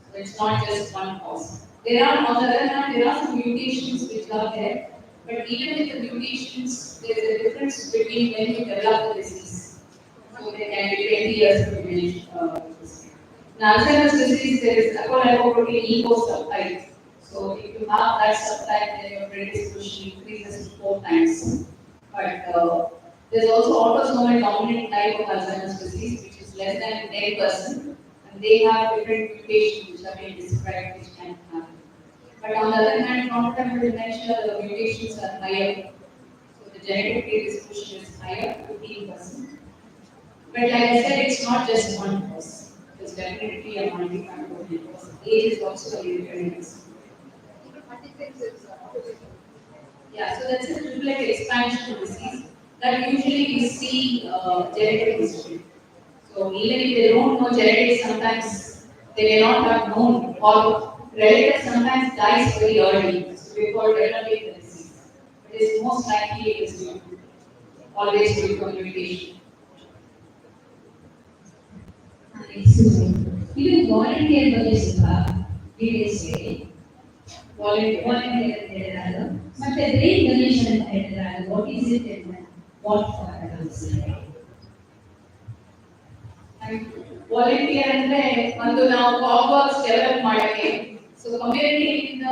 So it's not just one cause. There are, on the other hand, there are some mutations which are there. But even with the mutations, there is a difference between when you develop the disease. So there can be 20 years of disease. In Alzheimer's disease, there is apolipoprotein E4 subtype. So if you have that subtype, then your predisposition increases to 4 times. But there's also autosomal dominant type of Alzheimer's disease, which is less than 10%, and they have different mutations which are being described which can happen. But on the other hand, frontotemporal dementia, the mutations are higher. So the genetic predisposition is higher, 15%. But like I said, it's not just one cause. There's definitely a multi-factorial cause. Age is also a very Yeah, so that's a triplet expansion disease that usually we see genetic history. So even if they don't know genetics, sometimes they may not have known, or relatives sometimes dies very early. So we call developing the disease. But it's most likely it is due to always due to a mutation. Excuse me. ಇದು volunteer ಬಗ್ಗೆ ಸ್ವಲ್ಪ details ಹೇಳಿ. Volunteer ಅಂತ ಹೇಳಿದಾಗ ಮತ್ತೆ brain donation ಅಂತ ಹೇಳಿದಾಗ what is it and what for volunteer ಅಂದ್ರೆ ಒಂದು ನಾವು ಕಾಂಪೋಸ್ ಡೆವಲಪ್ ಮಾಡಕ್ಕೆ ಸೊ ಕಮ್ಯುನಿಟಿಯಿಂದ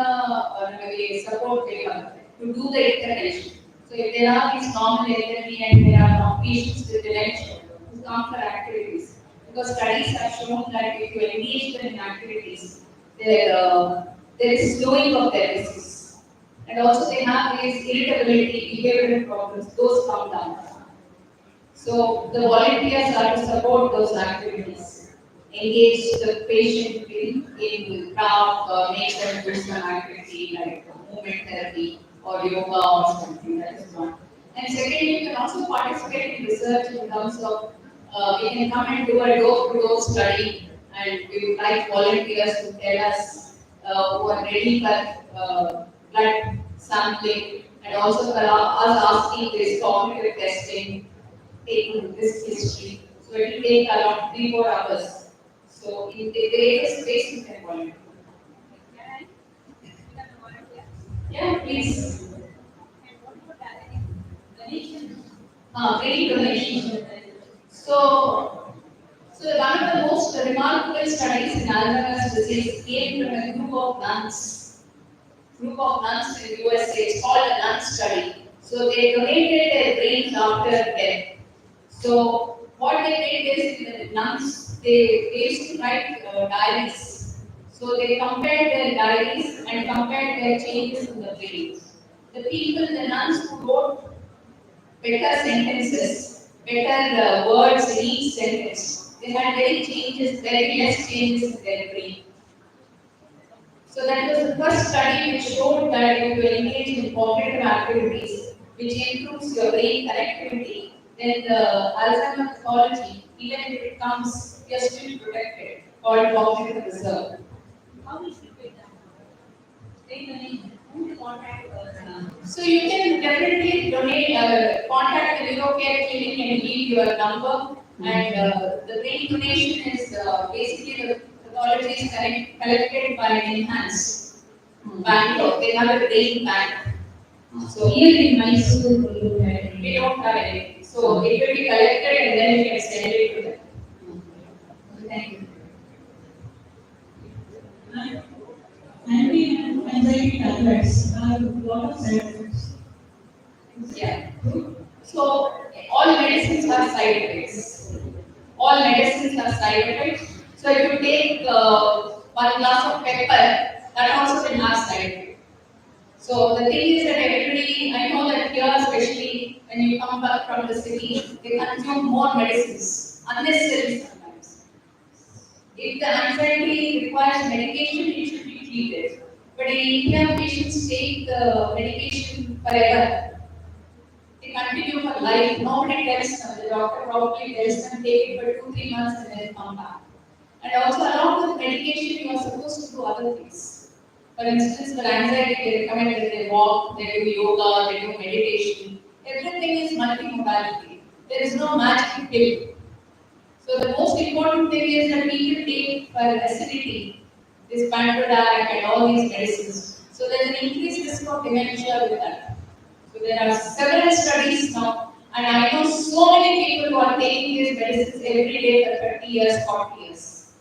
ನಮಗೆ ಸಪೋರ್ಟ್ ಬೇಕಾಗುತ್ತೆ to do the intervention. So if there are these normal elderly and there are patients with dementia who come for activities because studies have shown that if you engage them in activities there is slowing of their disease and also they have these irritability behavioral problems, those come down. So the volunteers are to support those activities, engage the patient in craft or make them do some activity like movement therapy or yoga or something. That is one. And secondly, you can also participate in research in terms of we can come and do a door-to-door study, and we would like volunteers to tell us who are ready for blood sampling and also for us asking this cognitive testing, taking this history. So it will take around 3-4 hours. So in the greatest space you can volunteer. Yeah, please. Brain donation. So one of the most remarkable studies in Alzheimer's disease came from a group of nuns. Group of nuns in USA. It's called a nun study. So they donated their brains after death. So what they did is the nuns they used to write diaries. So they compared their diaries and compared their changes in the brains. The people, the nuns who wrote better sentences, better words in each sentence. They had very less changes in their brain. So that was the first study which showed that if you engage in cognitive activities, which improves your brain connectivity, then the Alzheimer's pathology, even if it comes, you are still protected, called cognitive reserve. How is it with that? They donate, who to contact So you can definitely donate, contact the neurocare clinic and leave your number. And the brain donation is basically the pathology is collected by Enhance Bangalore. They have a brain bank. So here in Mysore, we don't have any. we don't have anything. So it will be collected and then we can send it to them. Thank you. Anti-anxiety tablets have a lot of side effects. Yeah. So all medicines have side effects. All medicines have side effects. So if you take one glass of pepper, that also will have side effects. So the thing is that everybody, I know that here especially when you come back from the city, they consume more medicines, unnecessary sometimes. If the anxiety requires medication, it should be treated. But in India, patients take the medication forever. They continue for life. Nobody tells them. The doctor probably tells them take it for 2-3 months and then come back. And also along with medication, you are supposed to do other things. For instance, for anxiety, they recommend that they walk, they do yoga, they do meditation. Everything is multimodality. There is no magic pill. So the most important thing is that people take for acidity, this Pantodac and all these medicines. So there is an increased risk of dementia with that. So there are several studies now, and I know so many people who are taking these medicines every day for 30 years, 40 years.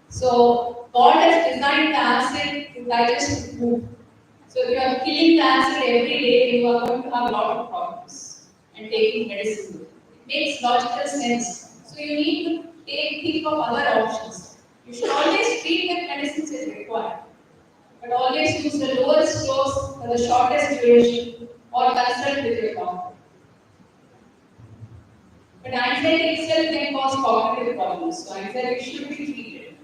So God has designed the acid to digest food. So if you are killing the acid every day, you are going to have a lot of problems and taking medicine. It makes logical sense. So you need to think of other options. You should always treat with medicines if required, but always use the lowest dose for the shortest duration or consult with your doctor. But anxiety itself can cause cognitive problems, so anxiety should be treated.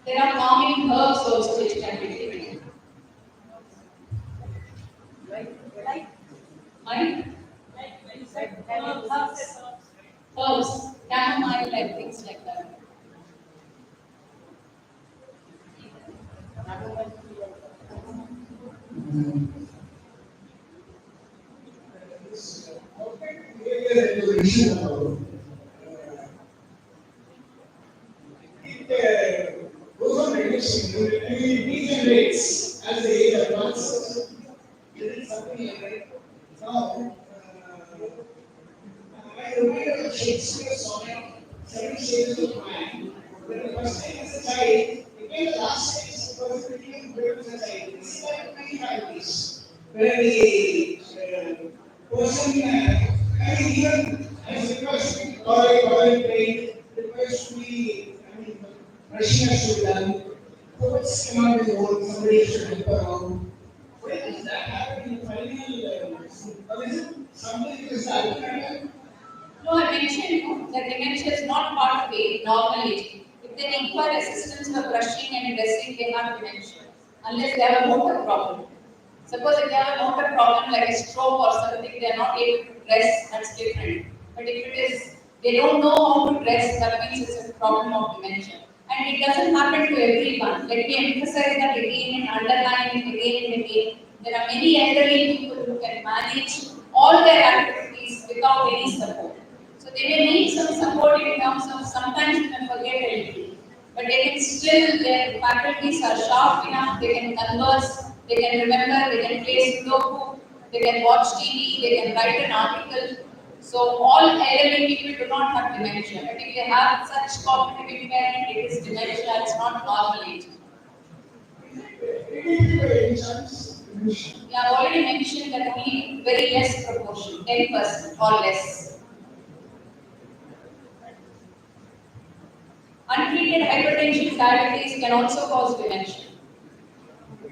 There are calming herbs also which can be taken. Mind? Herbs, chamomile, like things like that. It goes on reducing, it degenerates as the age advances. There is something like that. Now, I remember Shakespeare's sonnet, Seven Shades of Man. When the first time as a child, it became the last stage because it became great as a child. This is like many families where the person, I mean, even as request or a train, request to be, I mean, brushing has to be done. Courts cannot be old, somebody should help around. Where does that happen in the final? Or is it something that is alternative? No, I mentioned that dementia is not part of a normal aging. If they require assistance for brushing and dressing, they have dementia, unless they have a motor problem. Suppose if they have a motor problem like a stroke or something, they are not able to dress, that's different. But if it is, they don't know how to dress, that means it's a problem of dementia. And it doesn't happen to everyone. Let me emphasize that again and underline it again and again. There are many elderly people who can manage all their activities without any support. So they may need some support in terms of sometimes they may forget a little, but they can still, their faculties are sharp enough, they can converse, they can remember, they can play Sudoku, they can watch TV, they can write an article. So all elderly people do not have dementia, but if they have such cognitive impairment, it is dementia, it's not normal age. Yeah, I've already mentioned that only very less proportion, 10% or less. Untreated hypertension diabetes can also cause dementia.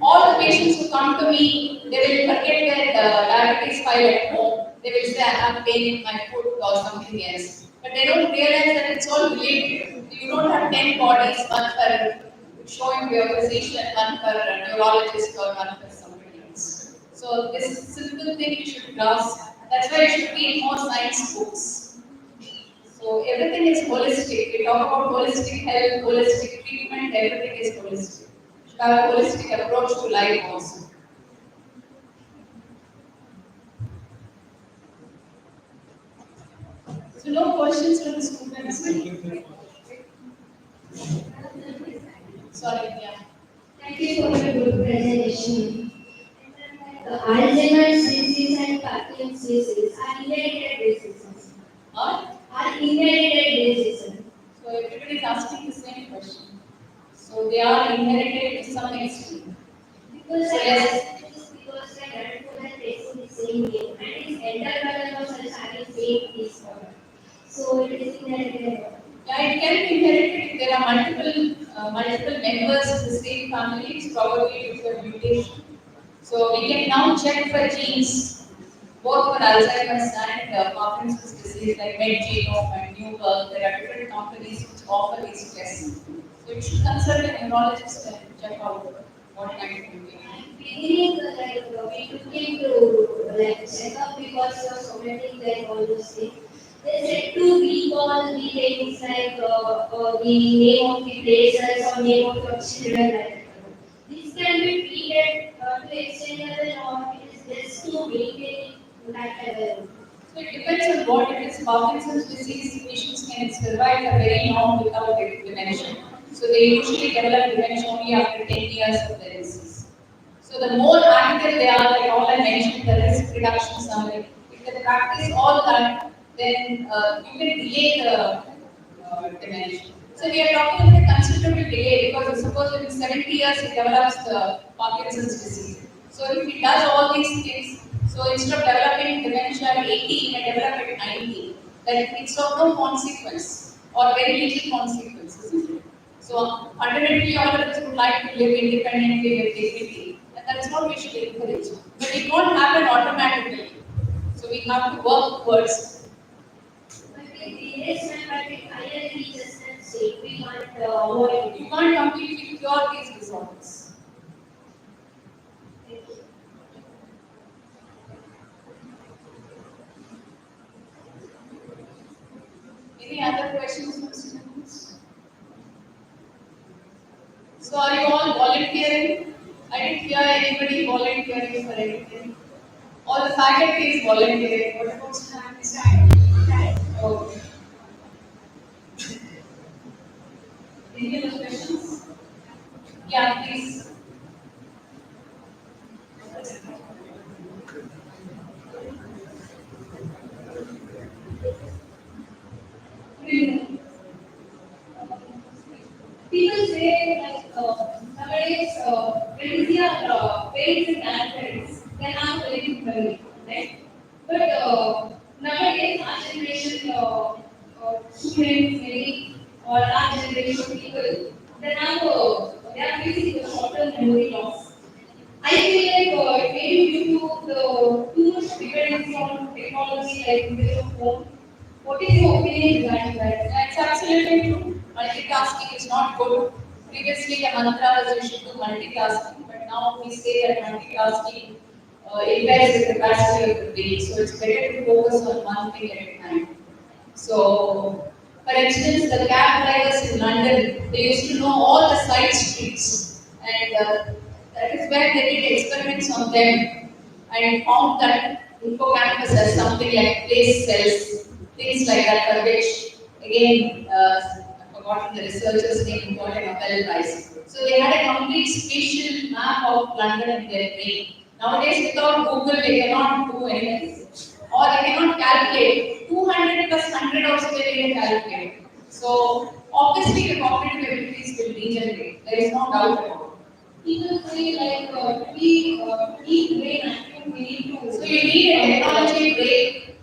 All the patients who come to me, they will forget their diabetes file at home. They will say, I have pain in my foot or something else. But they don't realize that it's all related. You don't have 10 bodies, one for showing to your physician, one for a neurologist, or one for somebody else. So this simple thing you should grasp. That's why you should read more science books. So everything is holistic. We talk about holistic health, holistic treatment, everything is holistic. You should have a holistic approach to life also. So no questions from the students. Sorry, yeah. Thank you for your good presentation. Alzheimer's disease and Parkinson's disease are inherited diseases. Huh? Are inherited diseases. So everybody is asking the same question. So they are inherited to some extent. Because So yes. because my grandfather takes the same name and his elder brother was also having same disorder. So it is inherited. Yeah, it can be inherited if there are multiple members of the same family. It's probably due to a mutation. So we can now check for genes both for Alzheimer's and Parkinson's disease like MedGenome and Newberg. There are different companies which offer these tests. So you should consult a neurologist and check out what kind of mutation. Beginning we took him to check up because of somatic like all those things. They said to recall the things like the name of the places or name of your children like that. This can be treated to extend level or it is just to maintain that level. So it depends on what it is. Parkinson's disease patients can survive a very long without dementia. So they usually develop dementia only after 10 years of their disease. So the more active they are, like all I mentioned, the risk reduction summary, if they practice all that, then you can delay the dementia. So we are talking about a considerable delay because suppose in 70 years he develops the Parkinson's disease. So if he does all these things, so instead of developing dementia at 80, he may develop at 90. Then it's of no consequence or very little consequence, isn't it? So fundamentally all of us would like to live independently with dignity. And that's what we should encourage. But it won't happen automatically. So we have to work towards. But yes, but with higher reaches and state, we can't avoid it. You can't completely cure these disorders. Thank you. Any other questions from students? So are you all volunteering? I didn't hear anybody volunteering for anything. All the faculty is volunteering. What about students? Okay. Any other questions? Yeah, please. People say like nowadays when you see our parents and grandparents, they have a very good memory, right? But nowadays our generation students maybe or our generation people, they are facing the short-term memory loss. I feel like it may be due to the too much dependency on technology like mobile phone. What is your opinion regarding that? That's absolutely true. Multitasking is not good. Previously, the mantra was we should do multitasking, but now we say that multitasking impairs the capacity of the brain. So it's better to focus on one thing at a time. So, for instance, the cab drivers in London, they used to know all the side streets, and that is where they did experiments on them and found that hippocampus has something like place cells, things like that, for which again I've forgotten the researcher's name who got a Nobel Prize. So they had a complete spatial map of London in their brain. Nowadays, without Google, they cannot do anything, or they cannot calculate. 200 plus 100 also they can calculate. So obviously, the cognitive abilities will degenerate. There is no doubt about it. People say like we need brain active, we need to. So you need a technology break,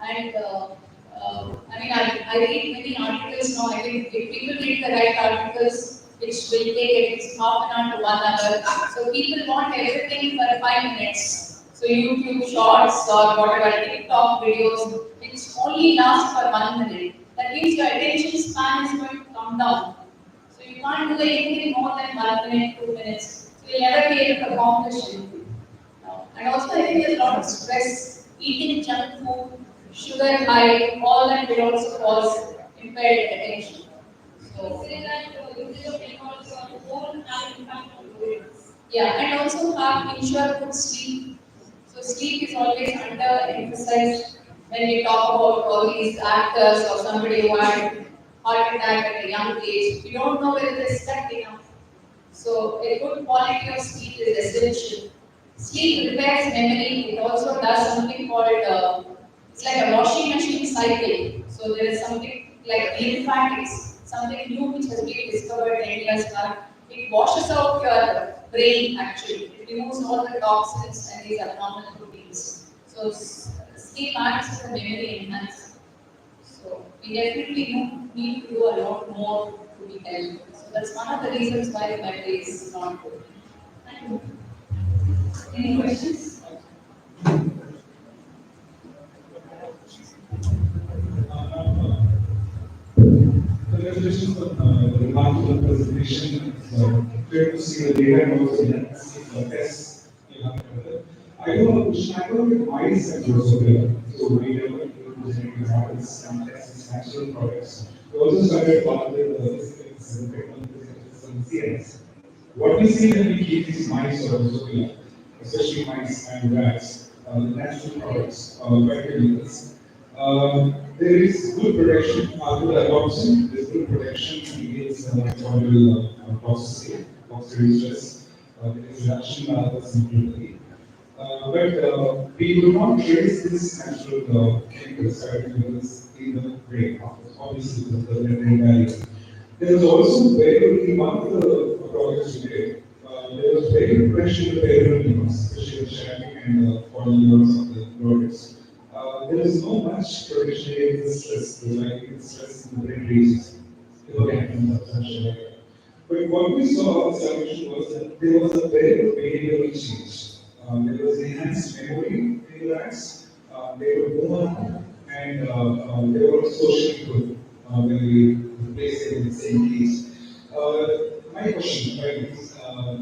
and I mean I read many articles now. I think if people read the right articles, which will take at least half an hour to 1 hour. So people want everything for 5 minutes. So YouTube shorts or whatever, TikTok videos, which only last for 1 minute. That means your attention span is going to come down. So you can't do anything more than 1 minute, 2 minutes. So you'll never be able to accomplish anything. And also I think there's a lot of stress, eating junk food, sugar high, all that will also cause impaired attention. So Say that usage of technology on the phone have impact on grades. yeah, and also have ensure good sleep. So sleep is always under-emphasized when we talk about all these actors or somebody who had heart attack at a young age. We don't know whether they slept enough. So a good quality of sleep is essential. Sleep repairs memory. It also does something called it's like a washing machine cycle. So there is something like lymphatics, something new which has been discovered 10 years back. It washes out your brain actually. It removes all the toxins and these abnormal proteins. So sleep acts as a memory enhancer. So we definitely need to do a lot more to be healthy. So that's one of the reasons why my memory is not good. Thank you. Any questions? Congratulations on the remarkable presentation. It's great to see the data and also the tests you have done. I do have a question. I know with mice and Drosophila, so we developed genetic models and tests natural products. We also started one with the physics and technologies and CS. What we see when we keep these mice or Drosophila, especially mice and rats, the natural products, bacteria, there is good protection after the adoption. There is good protection against microbial processing, oxidative stress, there is reduction of simplicity. But we will not trace this natural chemicals, chemicals in the brain, obviously, because the brain values. There was also very one of the projects we did. There was very good protection of the peripheral neurons, especially the sharing and for neurons of the neurons. There is no much protection against the stress, the stress in the brain regions. But what we saw in salvation was that there was a very good behavioral change. There was enhanced memory in the rats. They were more and they were socially good when we placed them in the same case. My question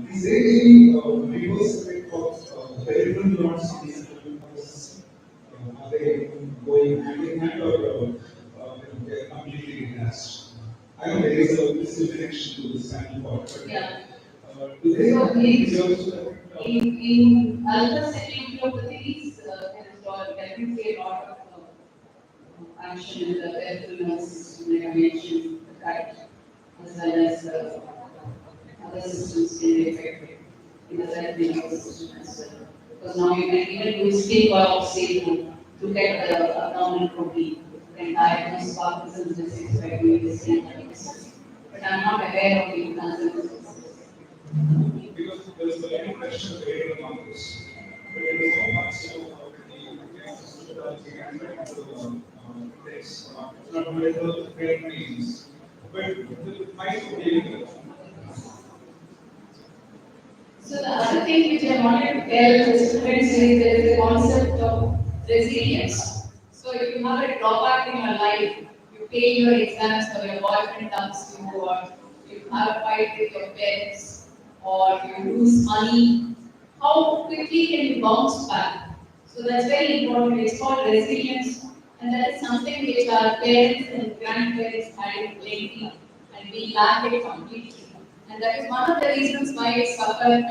is there any reverse effect of peripheral neurons in these processes? Are they going hand in hand or they're completely enhanced? I know there is a still connection to the spinal cord, but Yeah. do they So have any research that in alpha-synucleopathies, there is definitely a lot of action in the peripheral nervous system, like I mentioned, the gut, as well as other systems can be affected in the peripheral nervous system as well. Because now you can even do skin biopsy to look at the abnormal protein. You can diagnose Parkinson's disease by doing the skin biopsy. But I'm not aware of the Alzheimer's disease. because there's a very pressure available on this, but there is so much of the this, not medical great reasons, but the might be So the other thing which I wanted to tell the students is there is a concept of resilience. So if you have a drawback in your life, you fail your exams or your boyfriend dumps you or you have a fight with your parents or you lose money, how quickly can you bounce back? So that's very important. It's called resilience and that is something which our parents and grandparents had in plenty and we lack it completely. And that is one of the reasons why we suffer and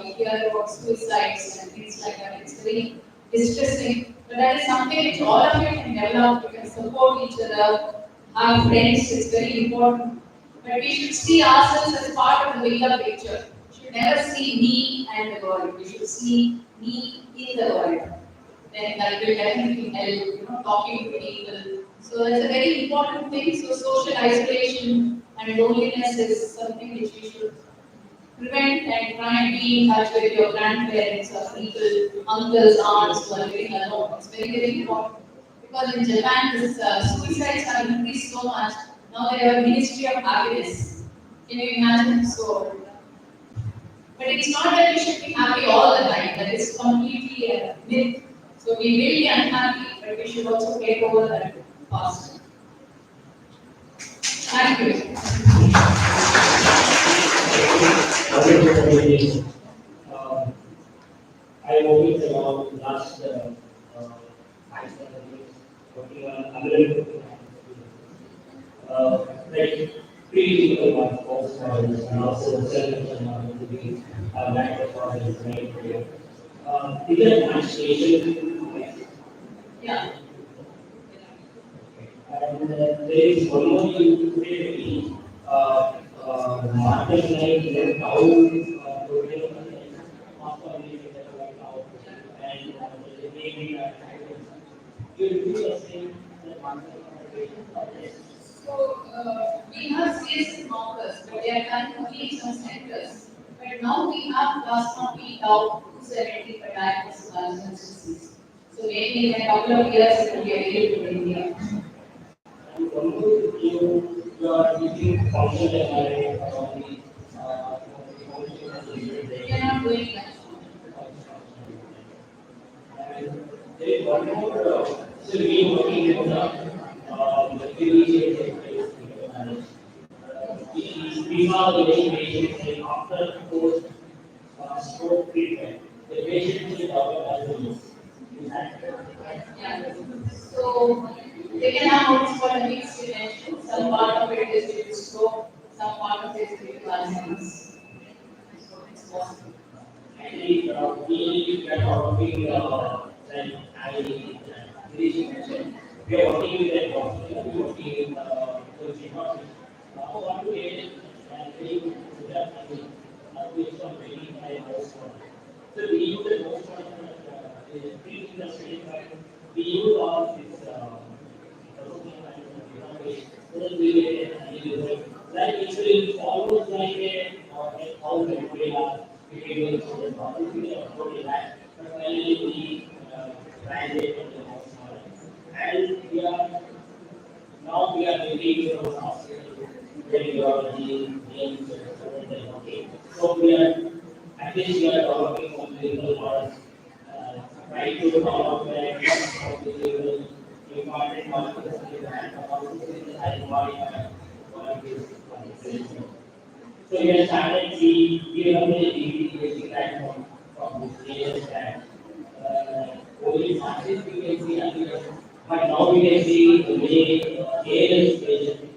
we hear about suicides and things like that. It's very distressing. But that is something which all of you can develop. You can support each other, have friends. It's very important. But we should see ourselves as part of the bigger picture. We should never see me and the world. We should see me in the world. Then that will definitely help, talking to people. So that's a very important thing. So social isolation and loneliness is something which we should prevent and try and be in touch with your grandparents or people, uncles, aunts who are living alone. It's very, very important. Because in Japan, this suicides have increased so much. Now they have a Ministry of Happiness. Can you imagine? So, but it's not that we should be happy all the time. That is completely a myth. So we will be unhappy, but we should also get over that fast. Thank you. Uh, I always about last 5 7 years working on other like pre-legal ones, post models, and also self models to be macro models, right? Is there translation? Yeah. And there is one more you today, market like how and maybe you do the same So we have CSS markers, but they are done only in some centers. But now we have plasma peak out 270 per diagnosis consistencies. So maybe in a couple of years it will be available in India. and one more you are using functional MRI We are not doing that. and there is one more still we working with the PVC we saw the patients like after post stroke treatment, the patient will develop as Yeah. So they can have what is called a mixed dimension. Some part of it is due to stroke, some part of it is due to Alzheimer's. So it's possible. actually we are working like I mentioned, we are working with that hospital, we are working with the hospital. What to get and very that I mean, based on very high house. So we use the most pre-industry, we use all this so that we get like it will almost like a how we are behaving so that how we are approaching that. But finally we translate on the house model. And we are now we are making radiology, games, okay. So we are at least we are developing some clinical models, trying to come up with how to do important molecules in the hand, how to synthesize body so we have started we have a basic platform from this layers that only scientists we can see earlier, but now we can see the way air is measured.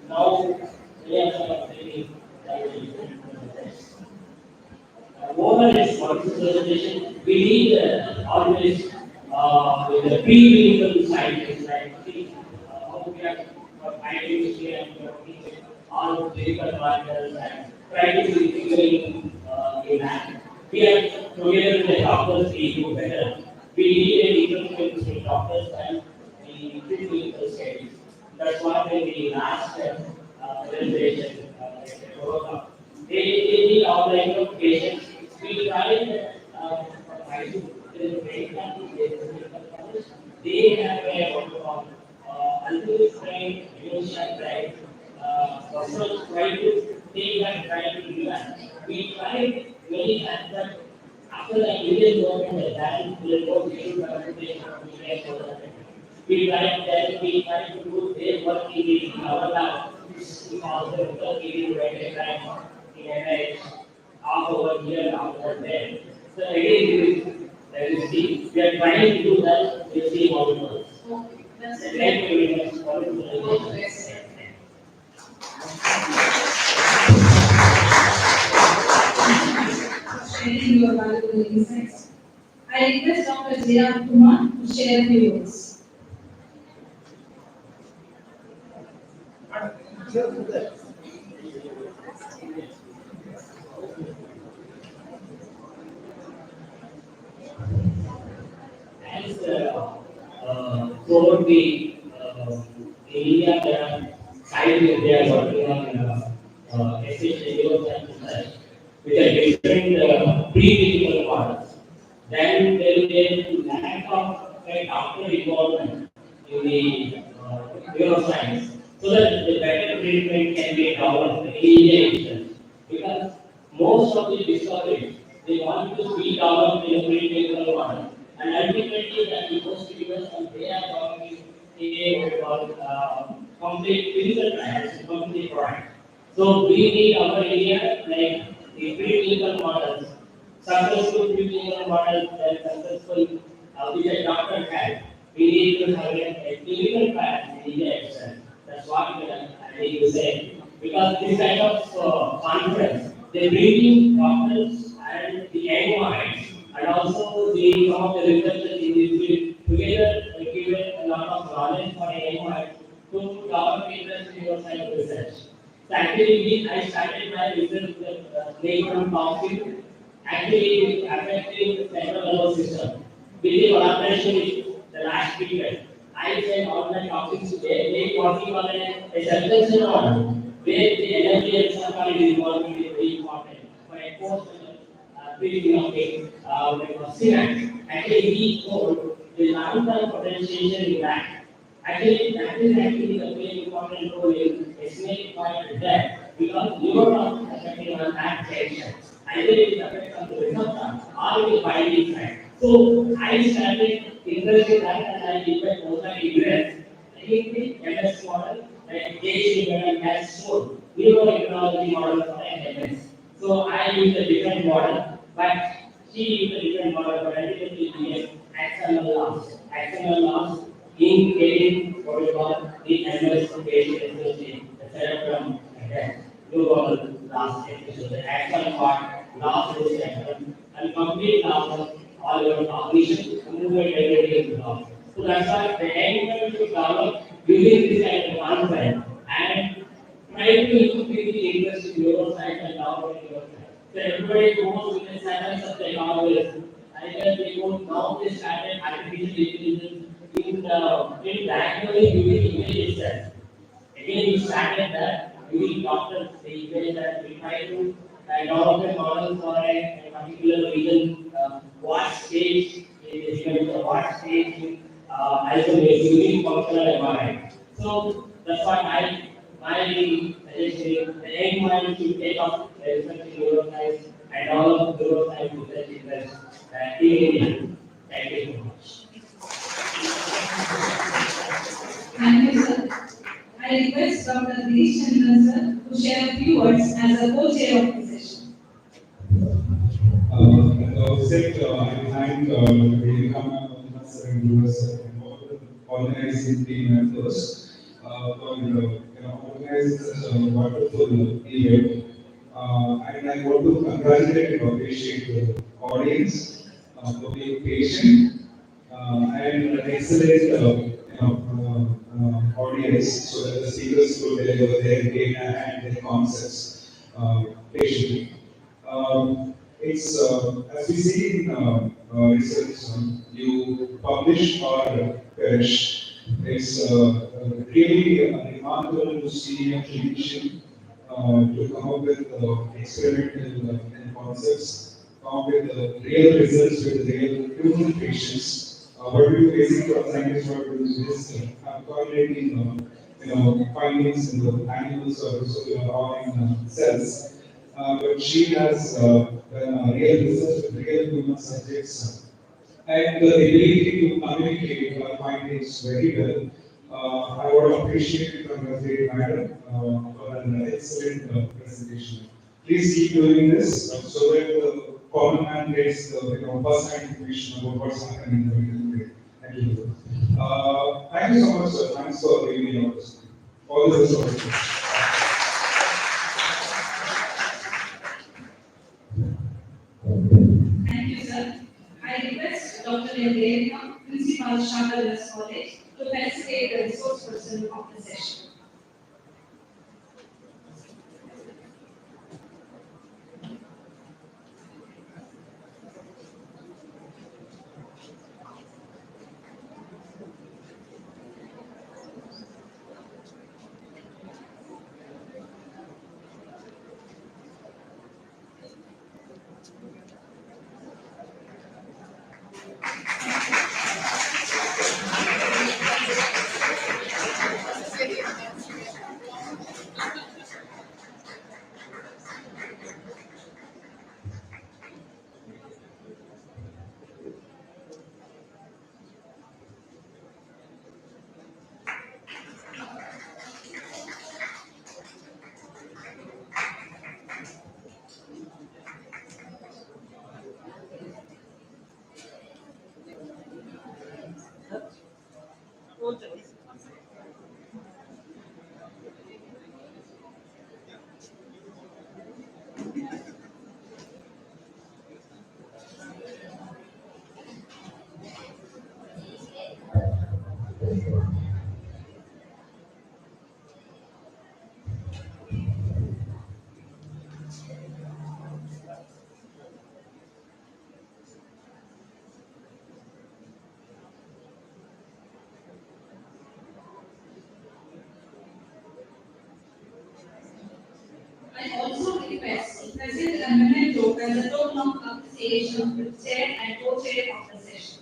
Now we are saying over its participation, we need always with the pre-clinical scientists like how we are finding and working with all clinical partners and trying to be figuring in that. We are together with the doctors, we do better. We need a difference between doctors and the pre-clinical studies. That's what in the last presentation, they need all the patients. We tried they have a until trained emotional drive. Also try to take that drive to do that. We tried many times, but after the Indian government, that will go to the we tried that we tried to do their work in the our lab. Also, because we did right time in NIH, half over here, half over there. So again, we are trying to do that. We'll see how it goes. That's it. Thank you very much for the Sharing your valuable insights. I request Dr. Jia Kumar to share few words. as throughout the area, there are sites that they are working on, especially neuroscience research, which are different pre-clinical models. Then there is a lack of doctor involvement in the neuroscience, so that the better treatment can be developed in India itself. Because most of the discoveries, they want to be developed in a preclinical model. And ultimately, that goes to US and they are developing complete clinical trials, complete product. So we need our India like the preclinical models, successful preclinical models and successful which a doctor had. We need to have a clinical trial in India itself. That's what I need to say. Because this kind of conference, they bring in doctors and the young minds and also some of the researchers in this field together give a lot of knowledge for a young mind to develop interest in your science research. So actually, I started my research playing from toxic, actually affecting the central nervous system. With the collaboration with the last period, I sent all my topics to they working on a circumcision model where the energy and circle is involved in very important for a post breathing of a synapse. Actually, he told the long-term potentiation in that. Actually, that is actually the very important role in estimating point death because neuron affecting on that section. Either it affects on the receptor or it is binding side. So I started interested in that and I did my postdoc in in the MS model and J. has shown neuroimmunology model for MS. So I use a different model, but she used a different model for ultimately axonal loss. Axonal loss indicating what we call the MS patient association, the cerebrum death, neuronal loss, so the axon part, loss of the cerebrum, and complete loss of all your cognition, movement, ability, and loss. So that's why the angle should develop using this kind of concept and trying to increase the interest in neuroscience and development neuroscience. So everybody goes with the science of technology. I guess they go now they started artificial intelligence in diagnosing using image itself. Again, we started that using doctors, the image that we try to develop a model for a particular region, what stage is given to what stage as a using functional MRI. So that's what my suggestion, the aim mind should take up research in neuroscience and develop neuroscience research interest in India. Thank you so much. Thank you, sir. I request Dr. Dinesh Chandran sir to share a few words as a co-chair of the session. At the outset, I thank Dr. Kama and US and all the organizing team members for organizing such a wonderful event. And I want to congratulate and appreciate the audience for being patient and an excellent audience so that the speakers could deliver their data and their concepts patiently. It's as we see in research, you publish or perish. It's really remarkable to see a clinician to come up with experimental concepts, come up with real results with real human patients. What we do basically for scientists, what we do is correlating findings in the animals or in cells. But she has done real research with real human subjects and the ability to communicate findings very well. I would appreciate it from the madam for an excellent presentation. Please keep doing this so that the common man gets the first-hand information about what's happening in the medical field. Thank you. Thank you so much, sir. Thanks for giving me your time. All the best. Thank you, sir. I request Dr. Nerodegenerative, Principal, Shankar College, to facilitate the resource person of the session. then the total of appreciation with chair and co-chair of the session.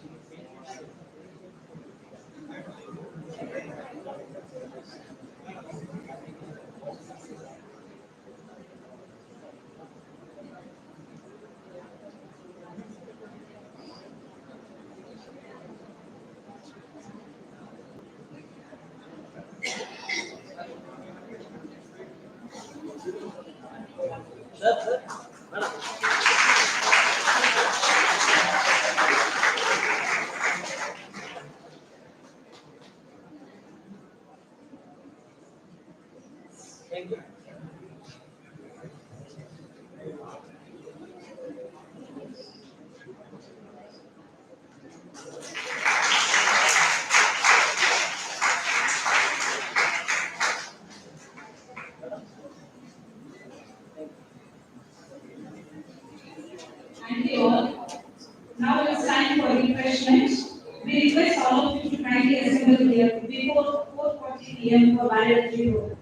Thank you all. Now it's time for refreshment. We request all of you to kindly assemble here before 4:40 p.m. for valedictory vote.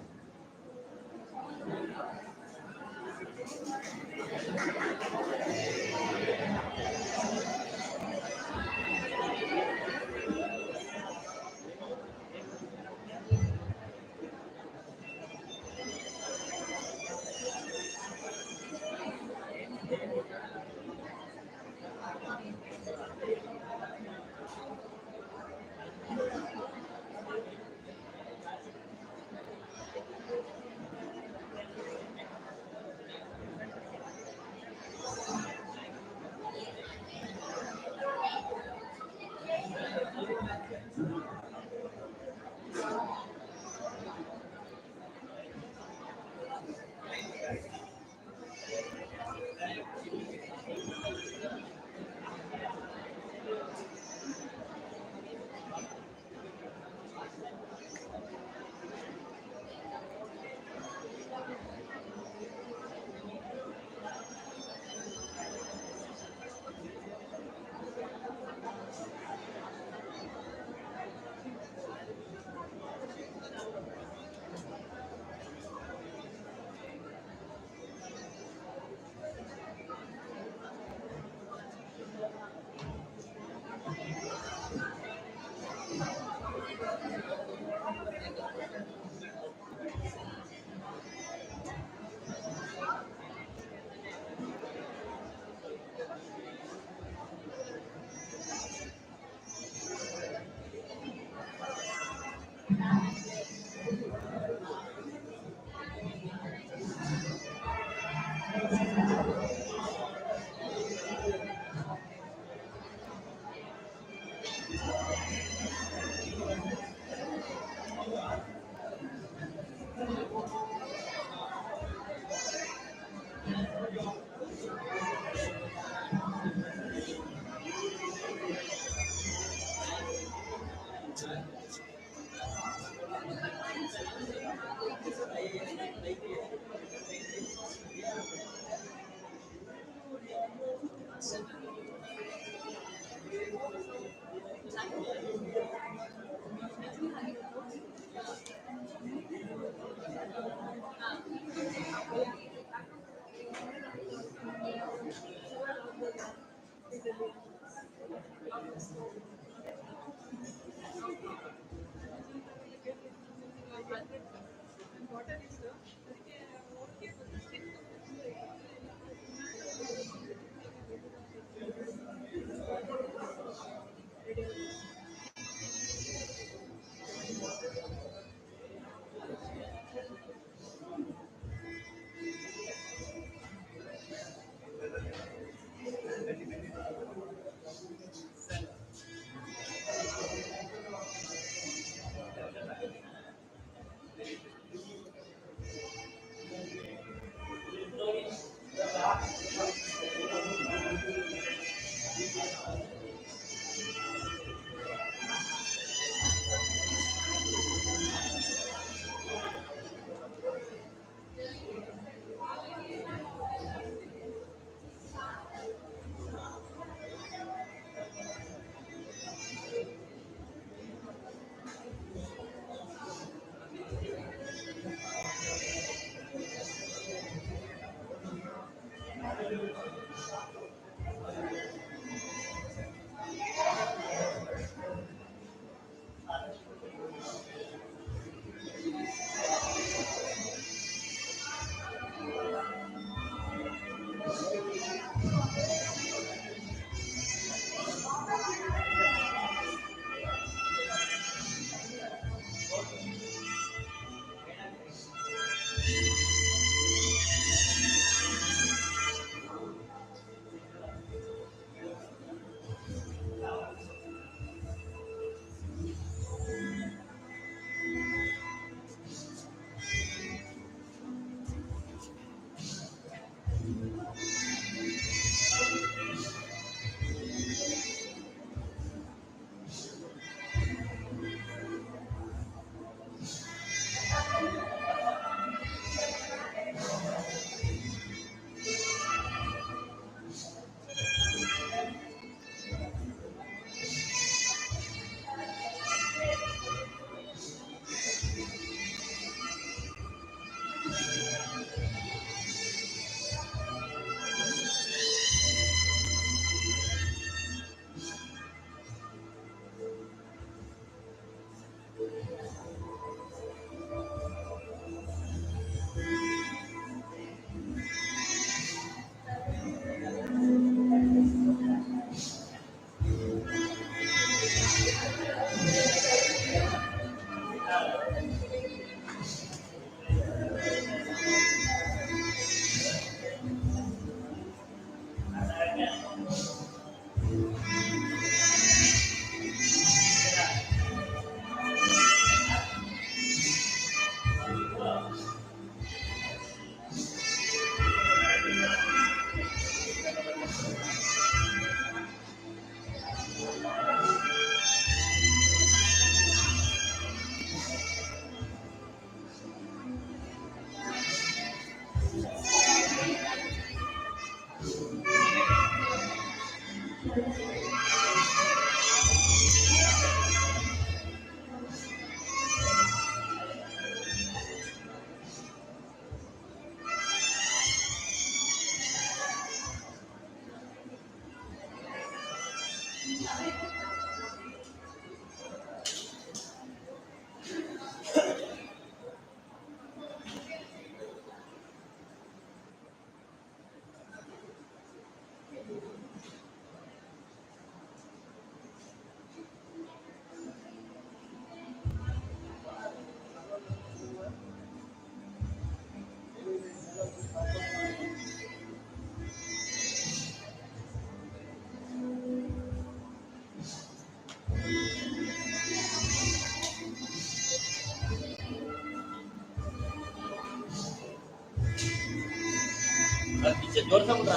Picture ಜೋಡ್ಸ್ಬಿಟ್ರ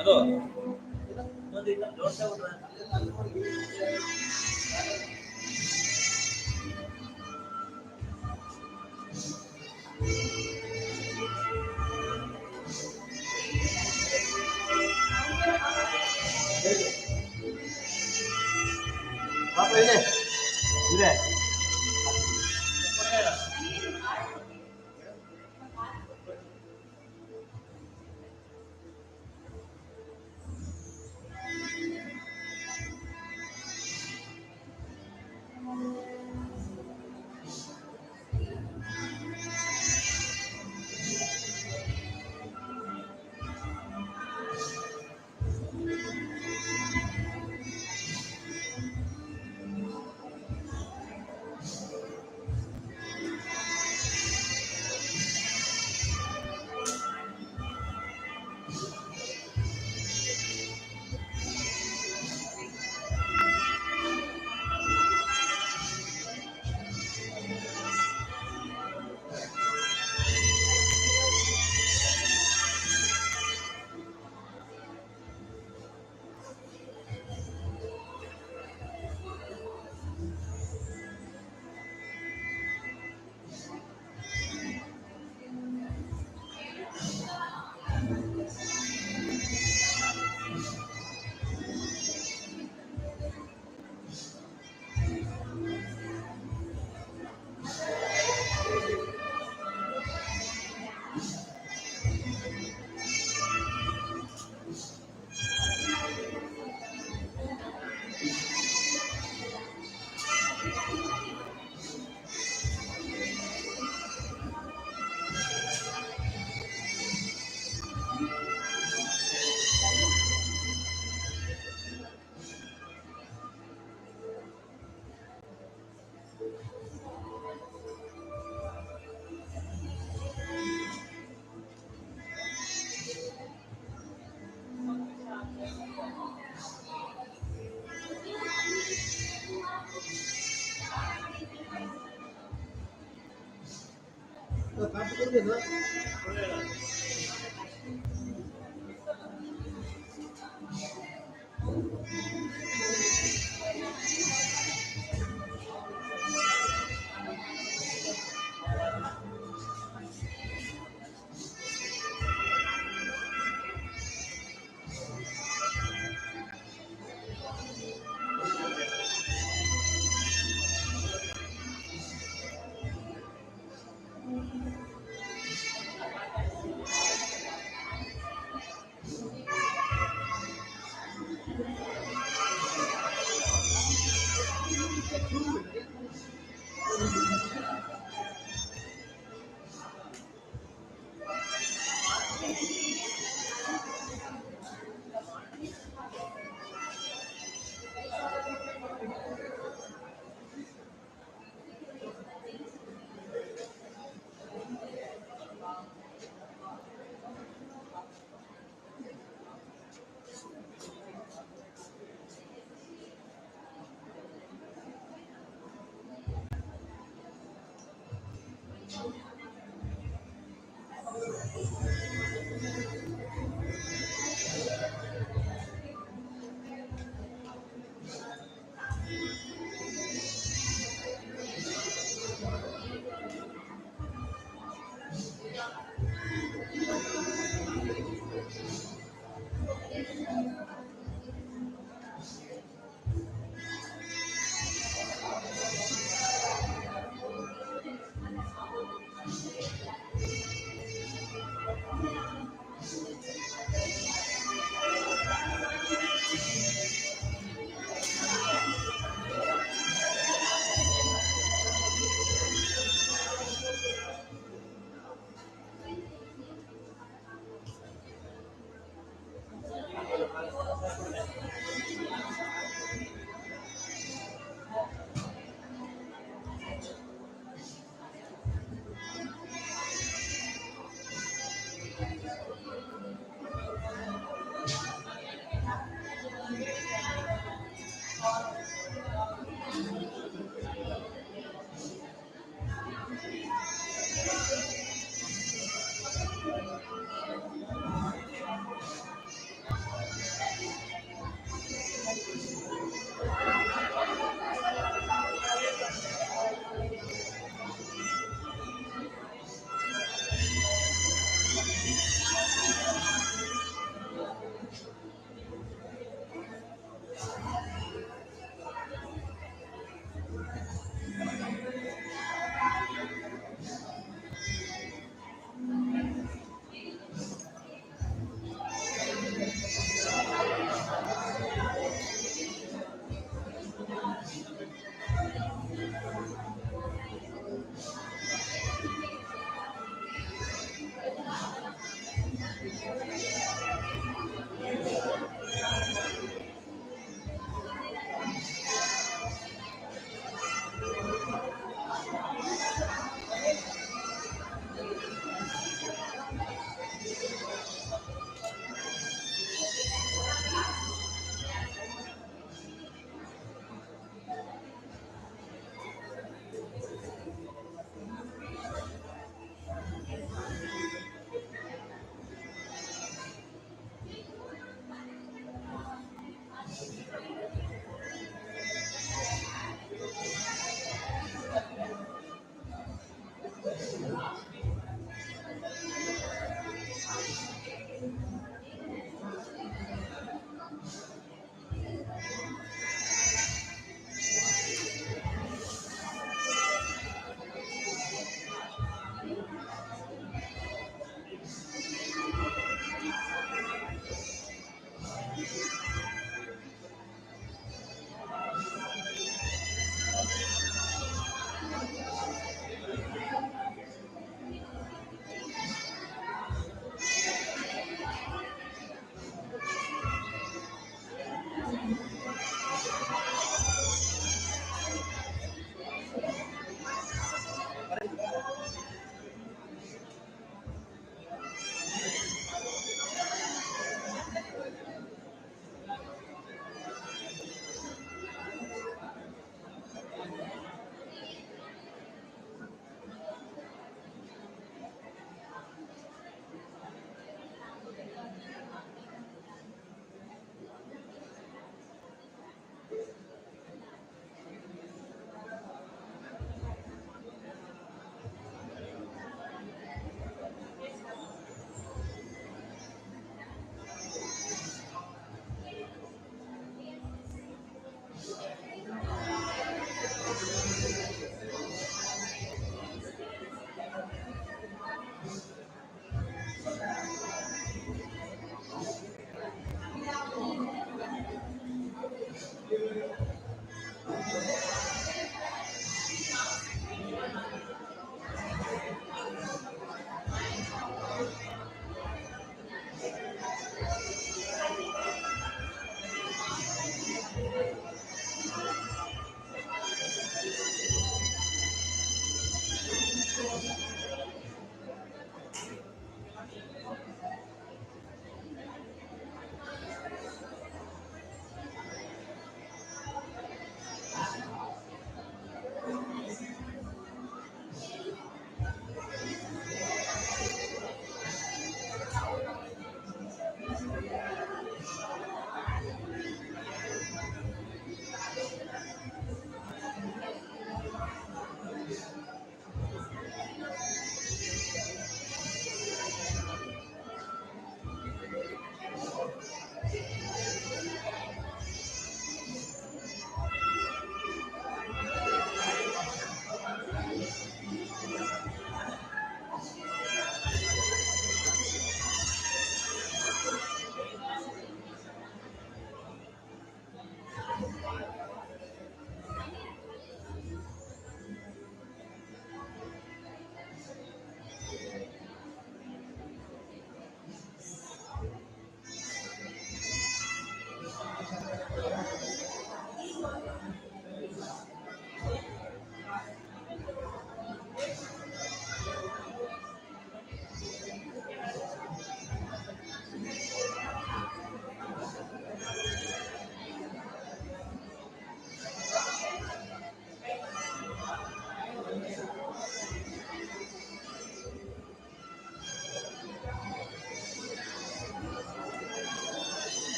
ಅದು ಜೋಡ್ಸ್ಬಿಟ್ರ ಪಾಪ ಇದೆ ಇದೆ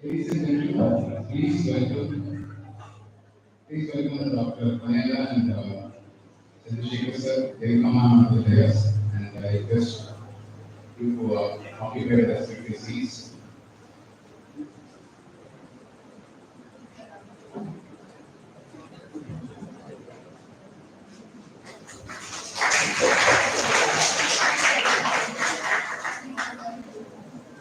Ladies and gentlemen, please welcome Dr. Panela and Chandrasekhar sir. They will come on the dais and I request you to occupy the respective seats.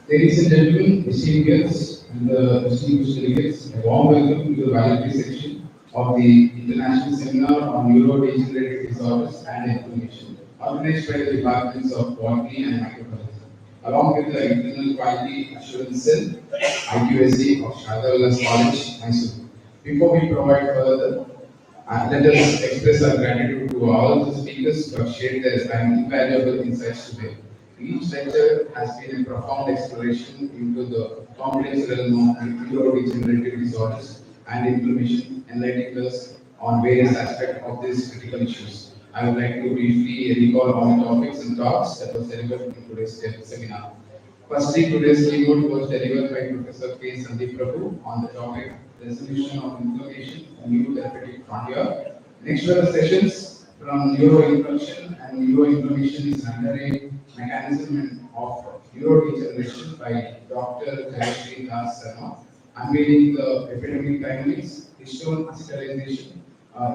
Ladies and gentlemen, esteemed guests and distinguished delegates, a warm welcome to the Validity section of the International Seminar on Neurodegenerative Disorders and Inflammation, organized by the Departments of Botany and Microbiology, along with the Internal Quality Assurance Cell, IQSC of Shadavilas College, Mysore. Before we provide further, let us express our gratitude to all the speakers who have shared their invaluable insights today. Each lecture has been a profound exploration into the complex realm of neurodegenerative disorders and inflammation, enlightening us on various aspects of these critical issues. I would like to briefly recall all the topics and talks that was delivered in today's seminar. Firstly, today's keynote was delivered by Professor K. Sandeep Prabhu on the topic Resolution of Inflammation, a New Therapeutic Frontier. Next were the sessions from neuroinflammation and neuroinflammation is under a mechanism of neurodegeneration by Dr. Jayashree Das Sarma, unveiling the epidemic dynamics, histone acetylation,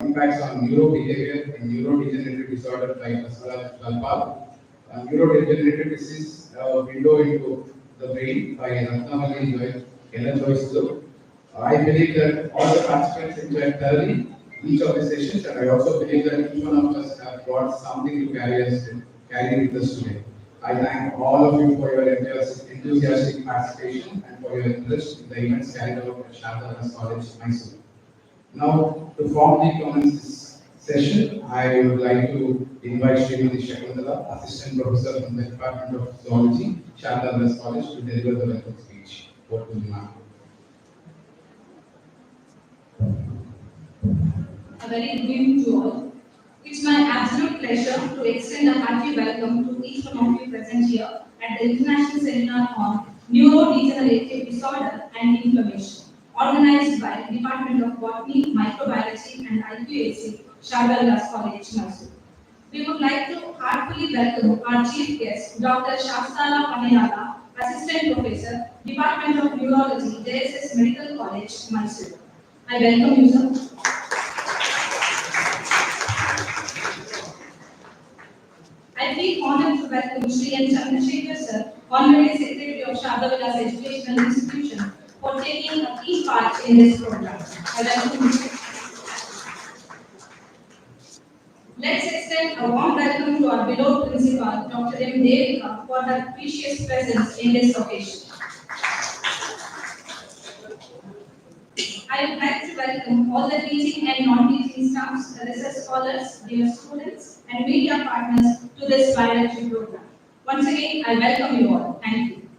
impacts on neurobehavior and neurodegenerative disorder by Asala Lalpal, neurodegenerative disease, window into the brain by Ratnavali Ellen Joyce Look. I believe that all the participants enjoyed thoroughly each of the sessions, and I also believe that each one of us have got something to carry with us today. I thank all of you for your enthusiastic participation and for your interest in the events carried out at Shadavilas College, Mysore. Now, to formally commence this session, I would like to invite Srimati Shakuntala, Assistant Professor from the Department of Zoology, Shadavilas College, to deliver the welcome speech. Over to you, ma'am. A very good evening to all. It's my absolute pleasure to extend a hearty welcome to each one of you present here at the International Seminar on Neurodegenerative Disorder and Inflammation, organized by Department of Botany, Microbiology and IQAC, Shadavilas College, Mysore. We would like to heartily welcome our chief guest, Dr. Shastala Panayala, Assistant Professor, Department of Neurology, JSS Medical College, Mysore. I welcome you, sir. I feel honored to welcome Sri N. Chandrasekhar sir, Honorary Secretary of Shadavilas Educational Institution, for taking a key part in this program. I welcome you. Let's extend a warm welcome to our beloved principal, Dr. M. Devika, for her precious presence in this occasion. I would like to welcome all the teaching and non-teaching staffs, research scholars, dear students, and media partners to this biology program. Once again, I welcome you all. Thank you.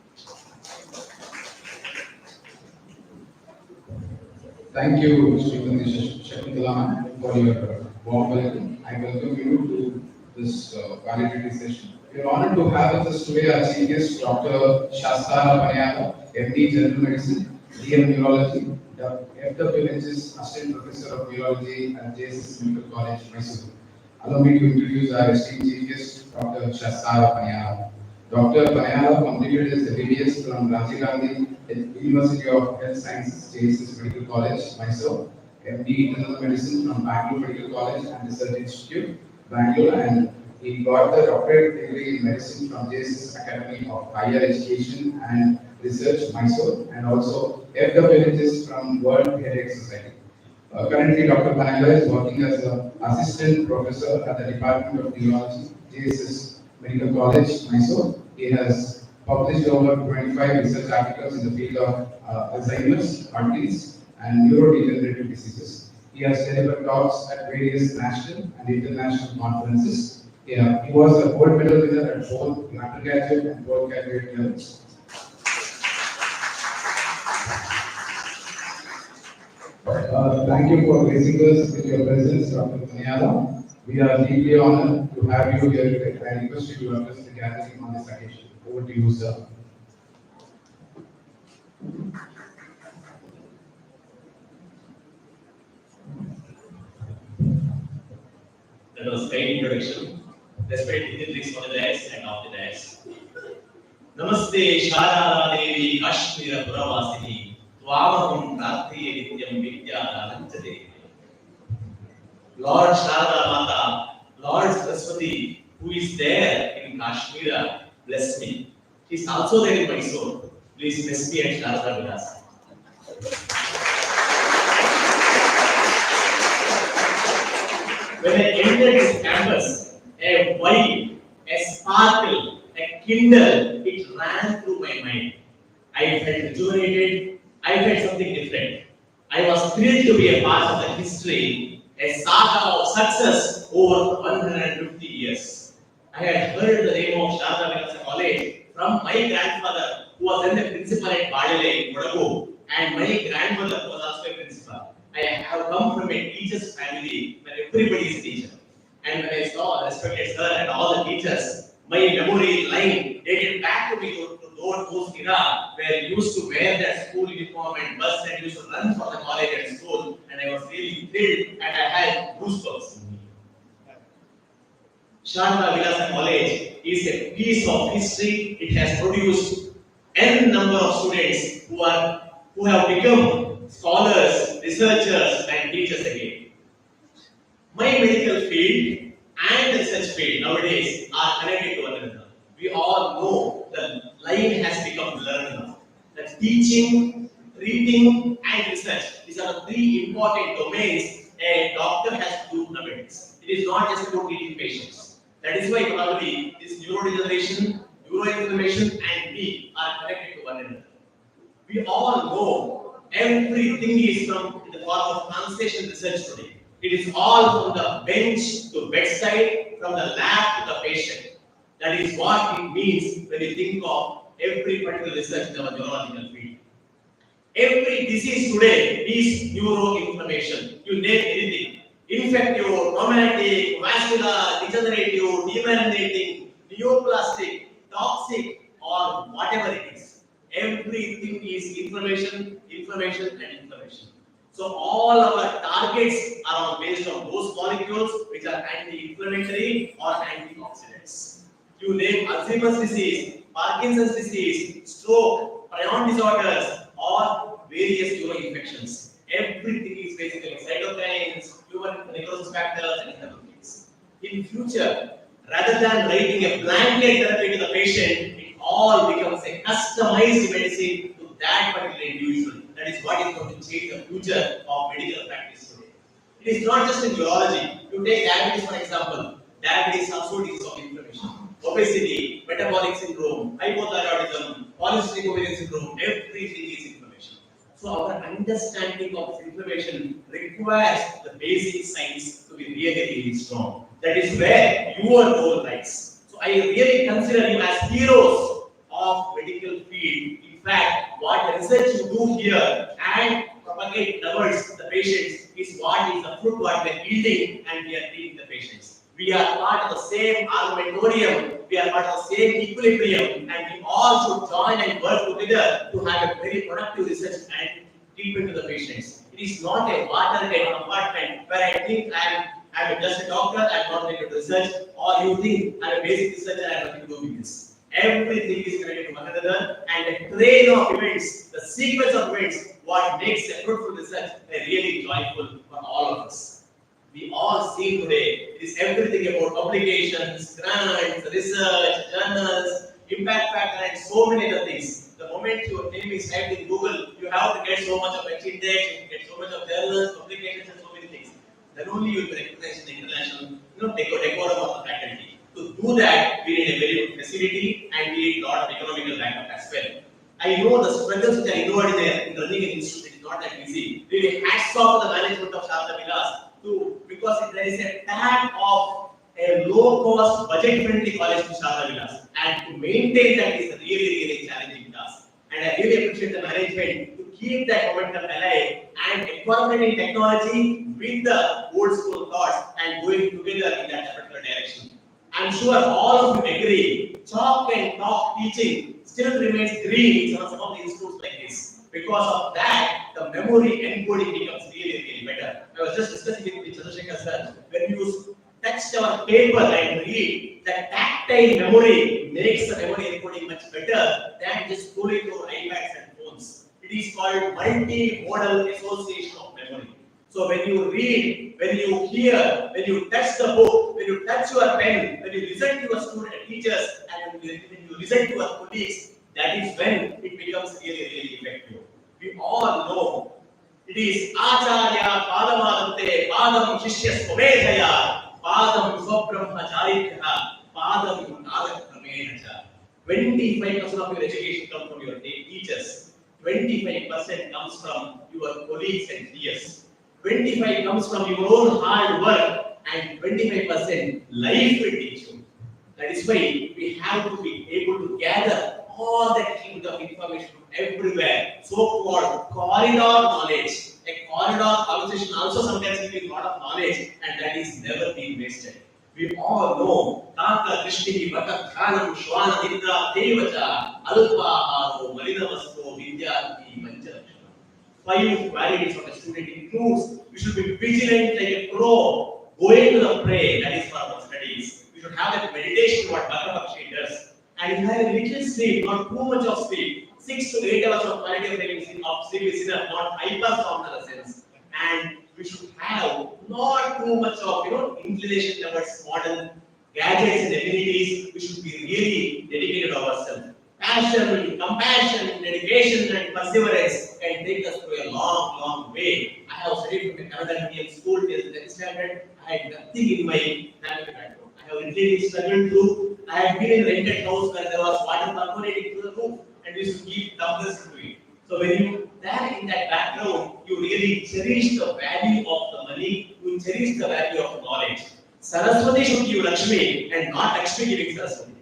Thank you, Srimati Shakuntala, for your warm welcome. I welcome you to this validity session. We are honored to have with us today our chief guest, Dr. Shastala Panayala, MD General Medicine, DM Neurology, FWH's Assistant Professor of Neurology at JSS Medical College, Mysore. Allow me to introduce our esteemed chief guest, Dr. Shastala Panayala. Dr. Panayala completed his MBBS from Rajiv Gandhi University of Health Sciences, JSS Medical College, Mysore, MD Internal Medicine from Bangalore Medical College and Research Institute, Bangalore, and he got the doctorate degree in medicine from JSS Academy of Higher Education and Research, Mysore, and also FWHS from World Headache Society. Currently, Dr. Panayala is working as an assistant professor at the Department of Neurology, JSS Medical College, Mysore. He has published over 25 research articles in the field of Alzheimer's, Parkinson's, and neurodegenerative diseases. He has delivered talks at various national and international conferences. He was a gold medal winner at both undergraduate and postgraduate levels. Thank you for gracing us with your presence, Dr. Panayala. We are deeply honored to have you here today. I request you to address the gathering on this occasion. Over to you, sir. That was great introduction. Respect dignitaries on the dais and off the dais. Namaste Sharada Devi Kashmira Puravasini Tvamaham Prarthiye Nityam Vidya. Lord Sharada Mata, Lord Saraswati, who is there in Kashmir, bless me. He is also there in Mysore. Please bless me at Sharada Vilas. When I entered this campus, a vibe, a sparkle, a kindle, it ran through my mind. I felt rejuvenated. I felt something different. I was thrilled to be a part of the history, a saga of success over 150 years. I had heard the name of Sharda Vinasa College from my grandfather, who was then the principal at Badale in Kodagu, and my grandmother was also a principal. I have come from a teacher's family where everybody is a teacher. And when I saw respected sir and all the teachers, my memory line dated back to me to those era where you used to wear that school uniform and bus and used to run for the college and school, and I was really thrilled and I had goosebumps. Sharda Vilasa College is a piece of history. It has produced n number of students who have become scholars, researchers, and teachers again. My medical field and the research field nowadays are connected to one another. We all know the line has become blurred now. That teaching, treating, and research, these are the three important domains a doctor has to do nowadays. It is not just about treating patients. That is why probably this neurodegeneration, neuroinflammation, and me are connected to one another. We all know everything is from in the form of translation research today. It is all from the bench to bedside, from the lab to the patient. That is what it means when you think of every particular research in our neurological field. Every disease today is neuroinflammation. You name anything. Infective, traumatic, vascular, degenerative, demyelinating, neoplastic, toxic, or whatever it is. Everything is inflammation, inflammation, and inflammation. So all our targets are based on those molecules which are anti-inflammatory or antioxidants. You name Alzheimer's disease, Parkinson's disease, stroke, prion disorders, or various tumor infections. Everything is basically cytokines, human necrosis factors, and other things. In future, rather than writing a blanket therapy to the patient, it all becomes a customized medicine to that particular individual. That is what is going to change the future of medical practice today. It is not just in neurology. You take diabetes for example. Diabetes is also disease of inflammation. Obesity, metabolic syndrome, hypothyroidism, polycystic ovarian syndrome, everything is inflammation. So our understanding of inflammation requires the basic science to be really, really strong. That is where your role lies. So I really consider you as heroes of medical field. In fact, what the research you do here and propagate towards the patients is what is the fruit what we are yielding and we are treating the patients. We are part of the same armamentarium, we are part of the same equilibrium, and we all should join and work together to have a very productive research and treatment to the patients. It is not a water-tight compartment where I think I'm just a doctor, I'm not going to research, or you think I'm a basic researcher, I have nothing to do with this. Everything is connected to one another, and the train of events, the sequence of events, what makes a fruitful research a really joyful for all of us. We all see today, it is everything about publications, grants, research, journals, impact factor, and so many other things. The moment your name is typed in Google, you have to get so much of index, you get so much of journals, publications, and so many things. Then only you will be recognized in the international, decorum of the faculty. To do that, we need a very good facility and we need a lot of economical backup as well. I know the struggles which are involved in running an institute is not that easy. Really, hats off to the management of Sharda Vilas because there is a tag of a low-cost, budget-friendly college to Sharda Vilas, and to maintain that is a really, really challenging task. And I really appreciate the management to keep that momentum alive and incorporating technology with the old school thoughts and going together in that particular direction. I'm sure all of you agree, chalk and talk teaching still remains green in some of the institutes like this. Because of that, the memory encoding becomes really, really better. I was just discussing with Chandrasekhar sir, when you touch our paper and read, that tactile memory makes the memory encoding much better than just scrolling through iPads and phones. It is called multi-modal association of memory. So when you read, when you hear, when you touch the book, when you touch your pen, when you listen to your student teachers, and when you listen to your colleagues, that is when it becomes really, really effective. We all know it is Acharya Padamadante Padam Shishya Swamedhaya Padam Swabrahmacharya Padam Nagakramenacha. 25% of your education comes from your teachers. 25% comes from your colleagues and peers. 25 comes from your own hard work, and 25% life will teach you. That is why we have to be able to gather all that kind of information from everywhere. So-called corridor knowledge. A corridor conversation also sometimes gives a lot of knowledge, and that is never being wasted. We all know Taka Krishni Vata Dhanam Shwana Nidra Devacha Alpaharo Malinavasto Vidyarthi Manjalakshana. 5 qualities of a student includes you should be vigilant like a crow, going to the prey, that is for our studies. You should have that meditation, what Bhagavad does. And you have a little sleep, not too much of sleep. 6 to 8 hours of quality of sleep is enough, not hyper-somnolence. And we should have not too much of inclination towards modern gadgets and amenities. We should be really dedicated to ourselves. Passion, compassion, dedication, and perseverance can take us to a long, long way. I have studied from a Canadian medium school till 10th standard. I had nothing in my family background. I have really struggled through. I have been in a rented house where there was water percolating through the roof, and we used to keep tumblers to it. So when you there in that background, you really cherish the value of the money, you cherish the value of knowledge. Saraswati should give Lakshmi and not Lakshmi giving Saraswati.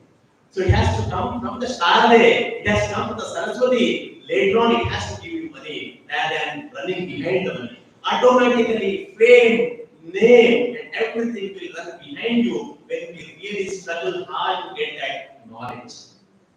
So it has to come from the Sharade, it has to come from the Saraswati. Later on, it has to give you money rather than running behind the money. Automatically, fame, name, and everything will run behind you when you really struggle hard to get that knowledge.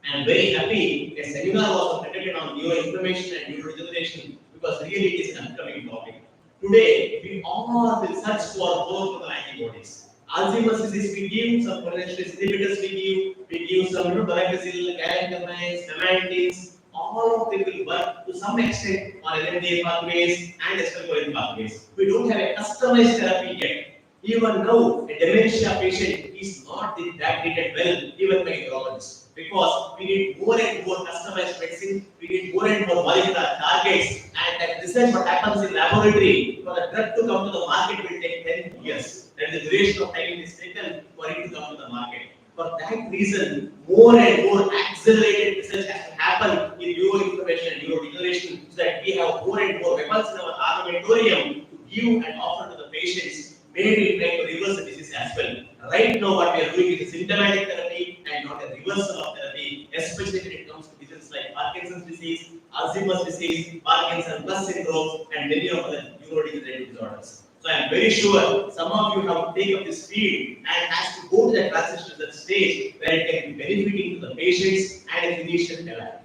I am very happy a seminar was conducted on neuroinflammation and neurodegeneration because really it is an upcoming topic. Today, we all will search for monoclonal antibodies. Alzheimer's disease we give, some potential inhibitors we give some Doraxil, galantamines, memantines, all of them will work to some extent on LMDA pathways and acetylcholine pathways. We don't have a customized therapy yet. Even now, a dementia patient is not that treated well, even by neurologists, because we need more and more customized medicine, we need more and more molecular targets, and that research what happens in laboratory for the drug to come to the market will take 10 years. That is the duration of time it is taken for it to come to the market. For that reason, more and more accelerated research has to happen in neuroinflammation and neurodegeneration so that we have more and more weapons in our armamentarium to give and offer to the patients. Maybe try to reverse the disease as well. Right now, what we are doing is a symptomatic therapy and not a reversal of therapy, especially when it comes to diseases like Parkinson's disease, Alzheimer's disease, Parkinson plus syndrome, and many of the neurodegenerative disorders. So I am very sure some of you have taken up this field and has to go to the transition to the stage where it can be benefiting to the patients and a clinician alike.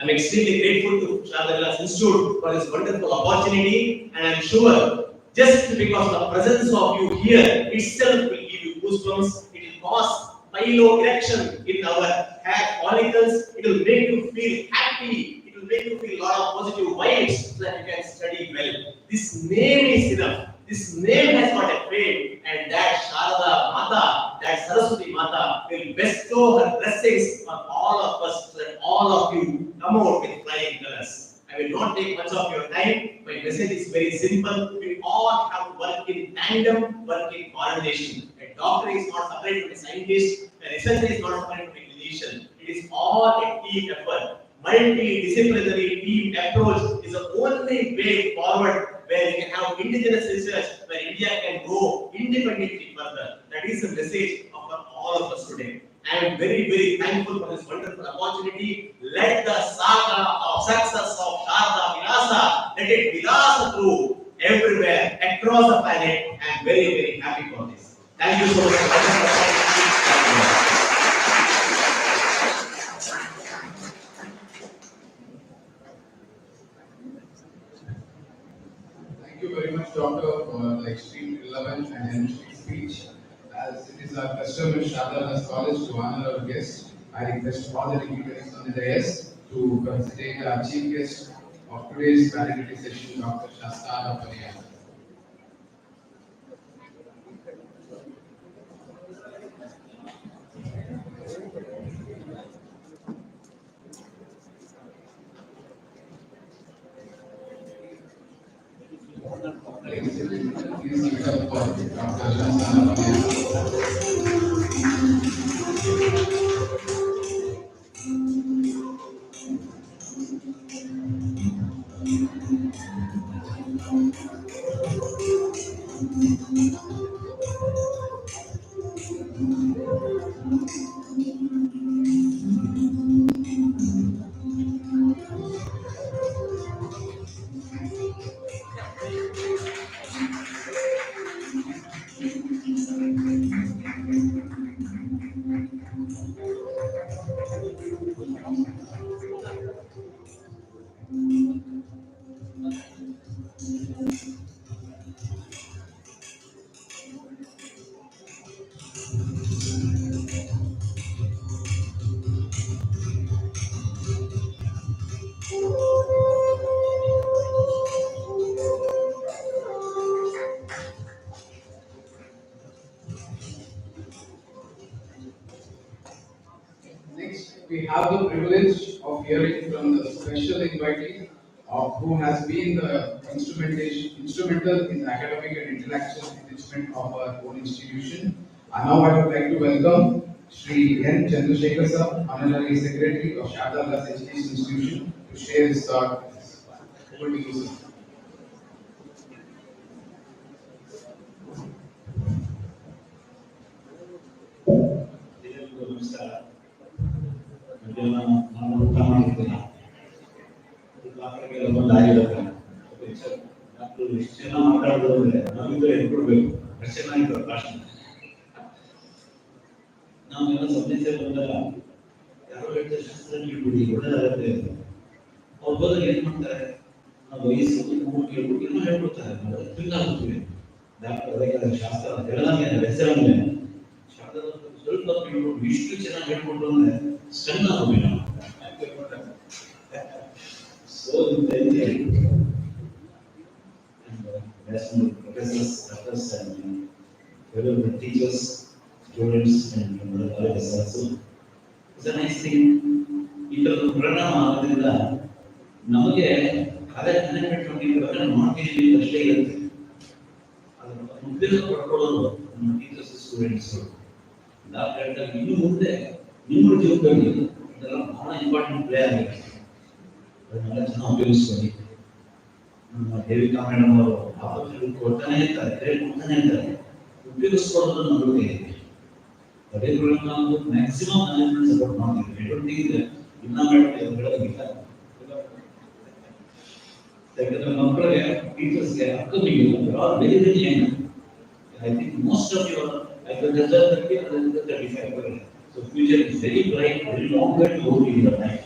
I am extremely grateful to Sharda Institute for this wonderful opportunity, and I am sure just because of the presence of you here itself will give you goosebumps. It will cause piloerection in our hair follicles. It will make you feel happy. It will make you feel a lot of positive vibes so that you can study well. This name is enough. This name has got a fame, and that Sharada Mata, that Saraswati Mata, will bestow her blessings on all of us so that all of you come out with flying colors. I will not take much of your time. My message is very simple. We all have to work in tandem, work in coordination. A doctor is not separate from a scientist. A researcher is not separate from a clinician. It is all a team effort. Multidisciplinary team approach is the only way forward where we can have indigenous research, where India can grow independently further. That is the message of all of us today. I am very, very thankful for this wonderful opportunity. Let the saga of success of Sharda Vilasa, let it Vilasa through everywhere across the planet. I am very, very happy for this. Thank you so much. Thank you very much, Doctor, for the extremely relevant and enriching speech. As it is our custom in Shabda College to honor our guest, I request all the dignitaries on the dais to consider our chief guest of today's validity session, Dr. Shasta Paniya. Please give it up for Dr. Shasta Paniya. Next, we have the privilege of hearing from the special invitee who has been the instrumental in the academic and intellectual enrichment of our own institution. And now I would like to welcome Sri N. Chandrasekhar Sir, Honorary Secretary of Shabda Das Education Institution, to share his thoughts. Over to you, sir. ಎಲ್ಲರಿಗೂ ನಮಸ್ಕಾರ. ಮಧ್ಯಾಹ್ನ ನಾನು ಊಟ ಮಾಡಿರ್ತೀನಿ. ಡಾಕ್ಟರ್ಗೆಲ್ಲ ಬಂದು ಆಗಿರುತ್ತೆ. Doctor ಎಷ್ಟು ಜನ ಮಾತಾಡೋದು ಅಂದ್ರೆ ನಾವಿದ್ರೆ ಎದ್ಬಿಡ್ಬೇಕು. ಅಷ್ಟು ಚೆನ್ನಾಗಿತ್ತು ಭಾಷಣ. ನಾವೆಲ್ಲ ಸಂದೇಶ ಬಂದಾಗ ಯಾರೋ ಹೇಳ್ತಾರೆ ಶಾಸ್ತ್ರ ಕೇಳ್ಬಿಡಿ ಒಳ್ಳೆದಾಗತ್ತೆ. ಅವ್ರು ಬಂದಾಗ ಏನ್ ಮಾಡ್ತಾರೆ, ನಾವು ವಯಸ್ಸು ಕೇಳ್ಬಿಟ್ಟು ಏನೋ ಹೇಳ್ಬಿಡ್ತಾರೆ. ನಾವು ತಿನ್ನಾಗ್ತೀವಿ. ಡಾಕ್ಟರ್ ಅದಕ್ಕೆ ಶಾಸ್ತ್ರ ತೆಲಂಗಾಣ ಹೆಸರಲ್ಲೇ ಸ್ವಲ್ಪ ಕೇಳ್ಬಿಟ್ಟು ಇಷ್ಟು ಚೆನ್ನಾಗಿ ಹೇಳ್ಬಿಟ್ಟು ಅಂದ್ರೆ ಸ್ಟನ್ ಆಗೋದು ನಾವು. So professors, doctors, and fellow teachers, students, and the colleges also. It's a nice thing. ಈ ಥರದ ಪರಿಣಾಮ ಆಗೋದ್ರಿಂದ ನಮಗೆ ಅದೇ ಮ್ಯಾನೇಜ್ಮೆಂಟ್ ಮಾಡ್ತೀವಿ ಅಷ್ಟೇ ಇರುತ್ತೆ. ಅದನ್ನು ಉಪಯೋಗ ಪಡ್ಕೊಳ್ಳೋದು ನಮ್ಮ ಟೀಚರ್ಸ್, ಸ್ಟೂಡೆಂಟ್ಸ್. ಡಾಕ್ಟರ್ ಹೇಳ್ತಾರೆ ಇನ್ನು ಮುಂದೆ ನಿಮ್ಮ ಜೀವನದಲ್ಲಿ ಇದೆಲ್ಲ ಬಹಳ ಇಂಪಾರ್ಟೆಂಟ್ ಪ್ಲೇ ಆಗಿದೆ. ಅದನ್ನೆಲ್ಲ ಚೆನ್ನಾಗಿ ಉಪಯೋಗಿಸ್ಕೊಳ್ಳಿ. ನಮ್ಮ ದೇವಿಕಾ ಮೇಡಮ್ ಅವರು ಆಪರೇಷನ್ ಕೊಡ್ತಾನೆ ಇರ್ತಾರೆ, ಹೇಳ್ಕೊಡ್ತಾನೆ ಇರ್ತಾರೆ. ಉಪಯೋಗಿಸ್ಕೊಳ್ಳೋದು ನಮ್ಮ ಜೊತೆ ಇದೆ. ಅದೇ ನಾವು ಮ್ಯಾಕ್ಸಿಮಮ್ ಮ್ಯಾನೇಜ್ಮೆಂಟ್ ಸಪೋರ್ಟ್ ಮಾಡ್ತೀವಿ. ಇದೆ ಇನ್ನ ಹೇಳೋದಿಲ್ಲ. ಯಾಕಂದ್ರೆ ಮಕ್ಕಳಿಗೆ ಟೀಚರ್ಸ್ಗೆ ಅಕ್ಕಮಿಗಿಲ್ಲ. Very very young. I think most of you are either 30 or 35. So future is very bright, very longer to go in your life.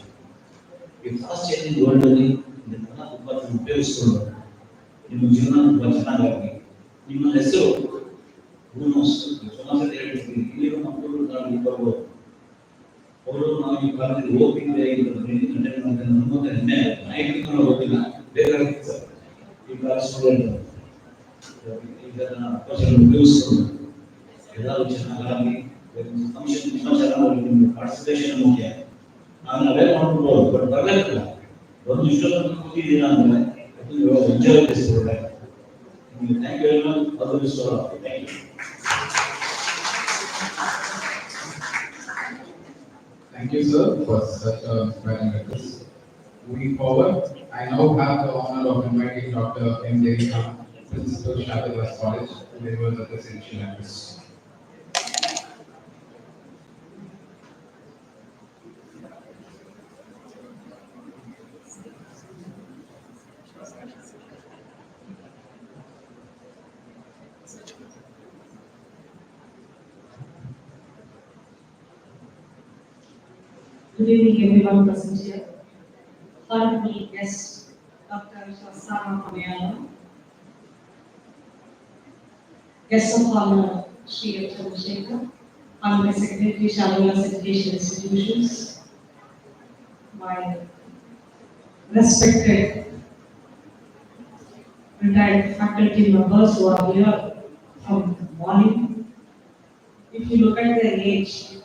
If fast changing world ಅಲ್ಲಿ ಇದನ್ನ ತುಂಬಾ ಉಪಯೋಗಿಸ್ಕೊಂಡು ನಿಮ್ಮ ಜೀವನ ತುಂಬಾ ಚೆನ್ನಾಗಿ ನಿಮ್ಮ ಹೆಸರು ಸಮಾಜದಲ್ಲಿ ಹೇಳ್ತೀವಿ. ಇಲ್ಲಿರೋ ಮಕ್ಕಳು ನಾವು ಬರ್ಬೋದು. ಅವರು ನಾವು ಈ ಕಾಲದಲ್ಲಿ ಹೋಗ್ತಿದ್ರೆ ನಮ್ಮ ಹೆಮ್ಮೆ ನಾಯಕರು ಹೋಗಿಲ್ಲ ಬೇರೆ ಈಗ ಸ್ಟೂಡೆಂಟ್ ಇದನ್ನ ಉಪಯೋಗಿಸ್ಕೊಂಡು ಎಲ್ಲರೂ ಚೆನ್ನಾಗಿ ಫಂಕ್ಷನ್ ತುಂಬಾ ಚೆನ್ನಾಗಿ ನಿಮ್ಗೆ ಪಾರ್ಟಿಸಿಪೇಷನ್ ಮುಖ್ಯ. ನಾನು ಅವೇ ಮಾಡ್ಬೋದು, ಬಟ್ ಬರಲಿಲ್ಲ ಒಂದು ಇಷ್ಟೊಂದು ಕೂತಿದ್ದೀರಾ ಅಂದ್ರೆ ಅದು ಎಂಜಾಯ್ ಮಾಡಿಸ್ಕೊಳ್ಳೆ. ನಿಮಗೆ ಥ್ಯಾಂಕ್ ಯು ವೆರಿ ಮಚ್. ಅದು ವಿಶ್ವ thank you. Thank you, sir, for such a inspiring address. Moving forward, I now have the honor of inviting Dr. M. Devika, Principal, Shabda College, to deliver the presidential address. Good evening, everyone present here. Honorable guest, Dr. Shasta Paniya, Guest of honor, Sri Chandrasekhar, Honorary Secretary, Shalala's Education Institutions, my respected retired faculty members who are here from morning. If you look at their age,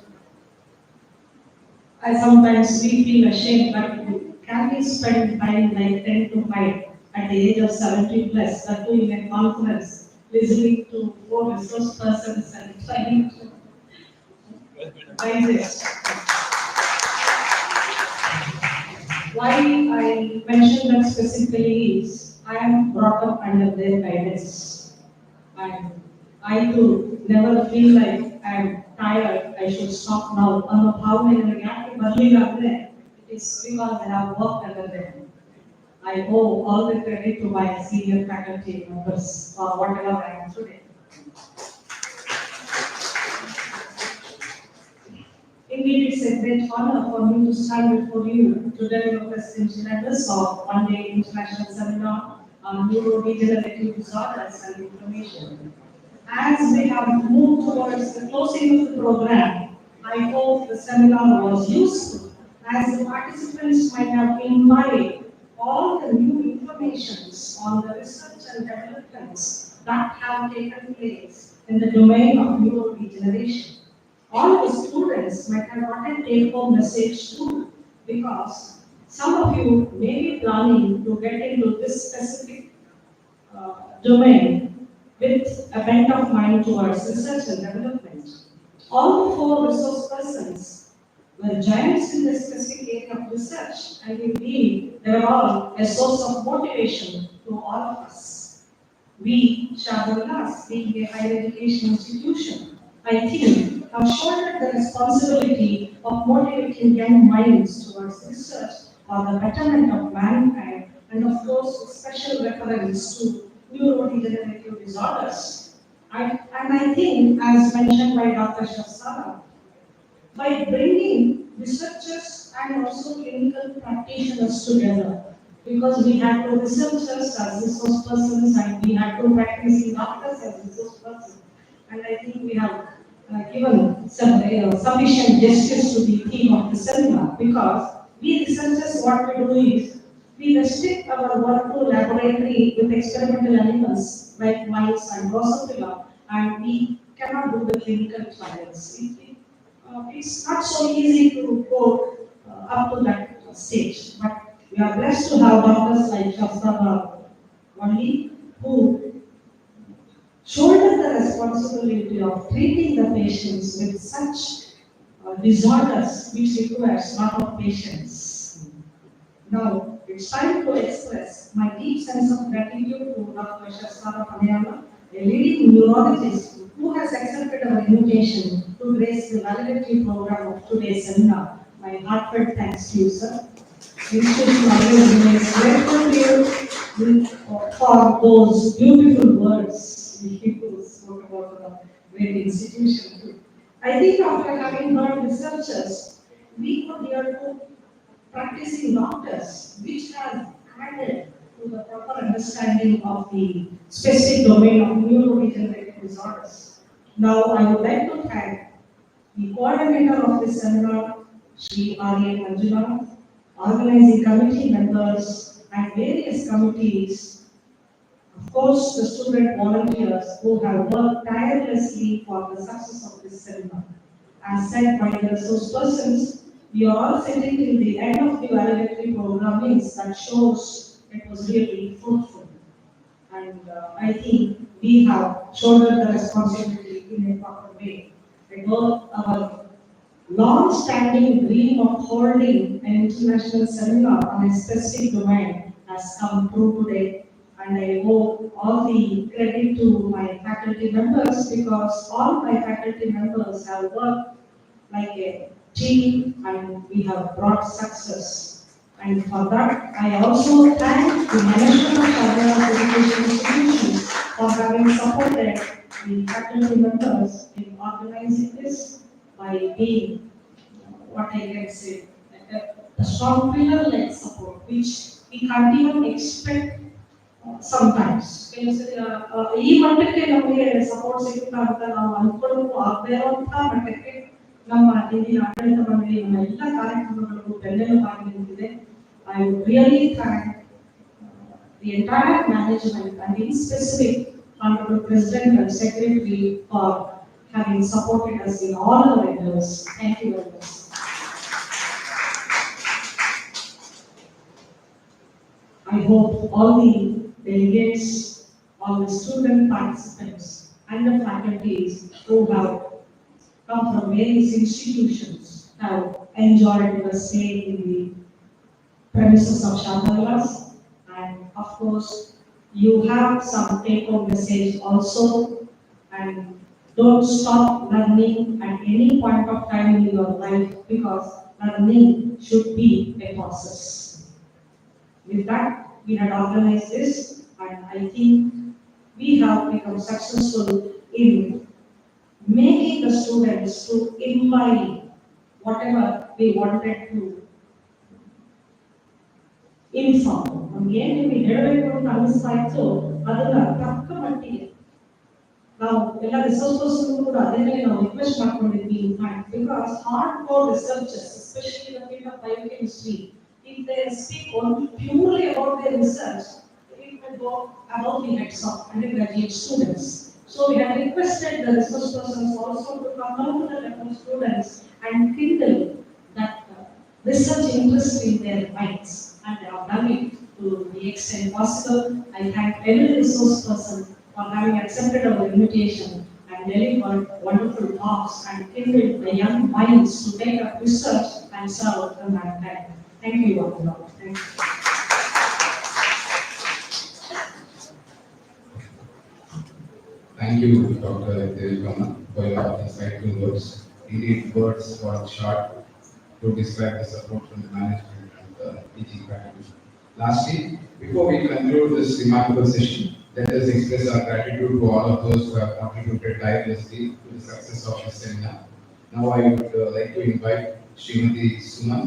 I sometimes we feel ashamed, but can we spend time like 10 to 5 at the age of 70 plus, that too in a conference, listening to four resource persons and trying to digest. Why I mention that specifically is I am brought up under their guidance. And I too never feel like I'm tired, I should stop now. How many early it is because I have worked under them. I owe all the credit to my senior faculty members for whatever I am today. Indeed, it's a great honor for me to stand before you to deliver a presidential address of one-day international seminar on neurodegenerative disorders and inflammation. As we have moved towards the closing of the program, I hope the seminar was useful, as the participants might have imbibed all the new informations on the research and developments that have taken place in the domain of neurodegeneration. All the students might have gotten take-home message too, because some of you may be planning to get into this specific domain with a bent of mind towards research and development. All the four resource persons were giants in the specific area of research, and indeed they are all a source of motivation to all of us. We, Shadowlas, being a higher education institution, I think have shouldered the responsibility of motivating young minds towards research for the betterment of mankind, and of course, with special reference to neurodegenerative disorders. And I think, as mentioned by Dr. Shastara, by bringing researchers and also clinical practitioners together, because we had to researchers as resource persons and we had to practicing doctors as resource persons. And I think we have given some sufficient justice to the theme of the seminar, because we researchers, what we do is we restrict our work to laboratory with experimental animals like mice and Drosophila, and we cannot do the clinical trials. It's not so easy to go up to that stage, but we are blessed to have doctors like Shastava only who shoulder the responsibility of treating the patients with such disorders which requires a lot of patience. Now, it's time to express my deep sense of gratitude to Dr. Shastava Panayama, a leading neurologist who has accepted our invitation to grace the validity program of today's seminar. My heartfelt thanks to you, sir. Institution always remains grateful to you for those beautiful words which people spoke about the great institution too. I think after having heard researchers, we could hear to practicing doctors, which has added to the proper understanding of the specific domain of neurodegenerative disorders. Now, I would like to thank the coordinator of this seminar, Sri R.A. Manjuna, organizing committee members and various committees, of course, the student volunteers who have worked tirelessly for the success of this seminar. As said by the resource persons, we are all sitting till the end of the validatory program means that shows it was really fruitful. And I think we have shouldered the responsibility in a proper way. Our long-standing dream of holding an international seminar on a specific domain has come true today, and I owe all the credit to my faculty members, because all my faculty members have worked like a team and we have brought success. And for that, I also thank the management of Shadowlas Education Institutions for having supported the faculty members in organizing this by being, what I can say, a strong pillar-led support, which we can't even expect sometimes. ಈ ಮಟ್ಟಕ್ಕೆ ನಮಗೆ support ಸಿಗ್ತಾ ಅಂತ ನಾವು ಅನ್ಕೊಳ್ಳೋದು ಆಗದೇ ಇರುವಂತ ಮಟ್ಟಕ್ಕೆ ನಮ್ಮ ಇಂದಿನ ಆಡಳಿತ ಮಂಡಳಿ ನಮ್ಮ ಎಲ್ಲ ಕಾರ್ಯಕ್ರಮಗಳಿಗೂ ಬೆನ್ನೆಲುಬಾಗಿ ನಿಂತಿದೆ. I would really thank the entire management and in specific Honorable President and Secretary for having supported us in all our endeavors. Thank you very much. I hope all the delegates, all the student participants and the faculties who have come from various institutions have enjoyed the stay in the premises of Shantavilas. And of course, you have some take-home message also, and don't stop learning at any point of time in your life, because learning should be a process. With that, we had organized this, and I think we have become successful in making the students to imbibe whatever we wanted to inform. ನಮ್ಗೆ ಏನು ನಿಮಗೆ ಹೇಳಬೇಕು ಅಂತ ಅನಿಸ್ತಾ ಇತ್ತು ಅದನ್ನ ತಕ್ಕ ಮಟ್ಟಿಗೆ ನಾವು ಎಲ್ಲ ರಿಸರ್ಚ್ ಪರ್ಸನ್ ಕೂಡ ಅದನ್ನೇ ನಾವು ರಿಕ್ವೆಸ್ಟ್ ಮಾಡ್ಕೊಂಡಿದ್ವಿ. In fact because hard core researchers especially in the field of biochemistry, if they speak only purely about their research, it will go above the heads of undergraduate students. So we have requested the research persons also to come down to the level of students and kindle that research interest in their minds, and they have done it to the extent possible. I thank every resource person for having accepted our invitation and delivered wonderful talks and kindled the young minds to take up research and serve the mankind. Thank you, Dr. Thank you. Thank you, Dr. Devikama, for your insightful words. Indeed, words were short to describe the support from the management and the teaching faculty. Lastly, before we conclude this remarkable session, let us express our gratitude to all of those who have contributed tirelessly to the success of this seminar. Now I would like to invite Srimati Suman,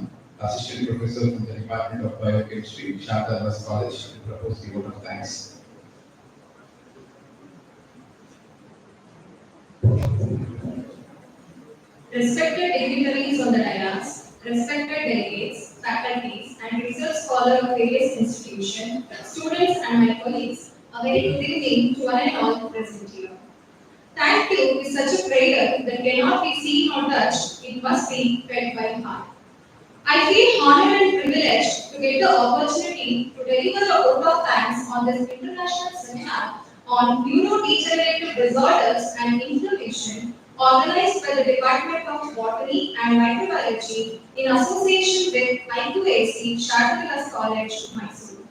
Assistant Professor from the Department of Biochemistry, Shantavilas College, to propose the vote of thanks. Respected dignitaries on the dais, respected delegates, faculties, and research scholars of various institutions, students, and my colleagues, a very good evening to one and all present here. Thank you is such a prayer that cannot be seen or touched, it must be felt by heart. I feel honored and privileged to get the opportunity to deliver a vote of thanks on this international seminar on neurodegenerative disorders and inflammation, organized by the Department of Botany and Microbiology in association with I2AC Shantavilas College, Mysore.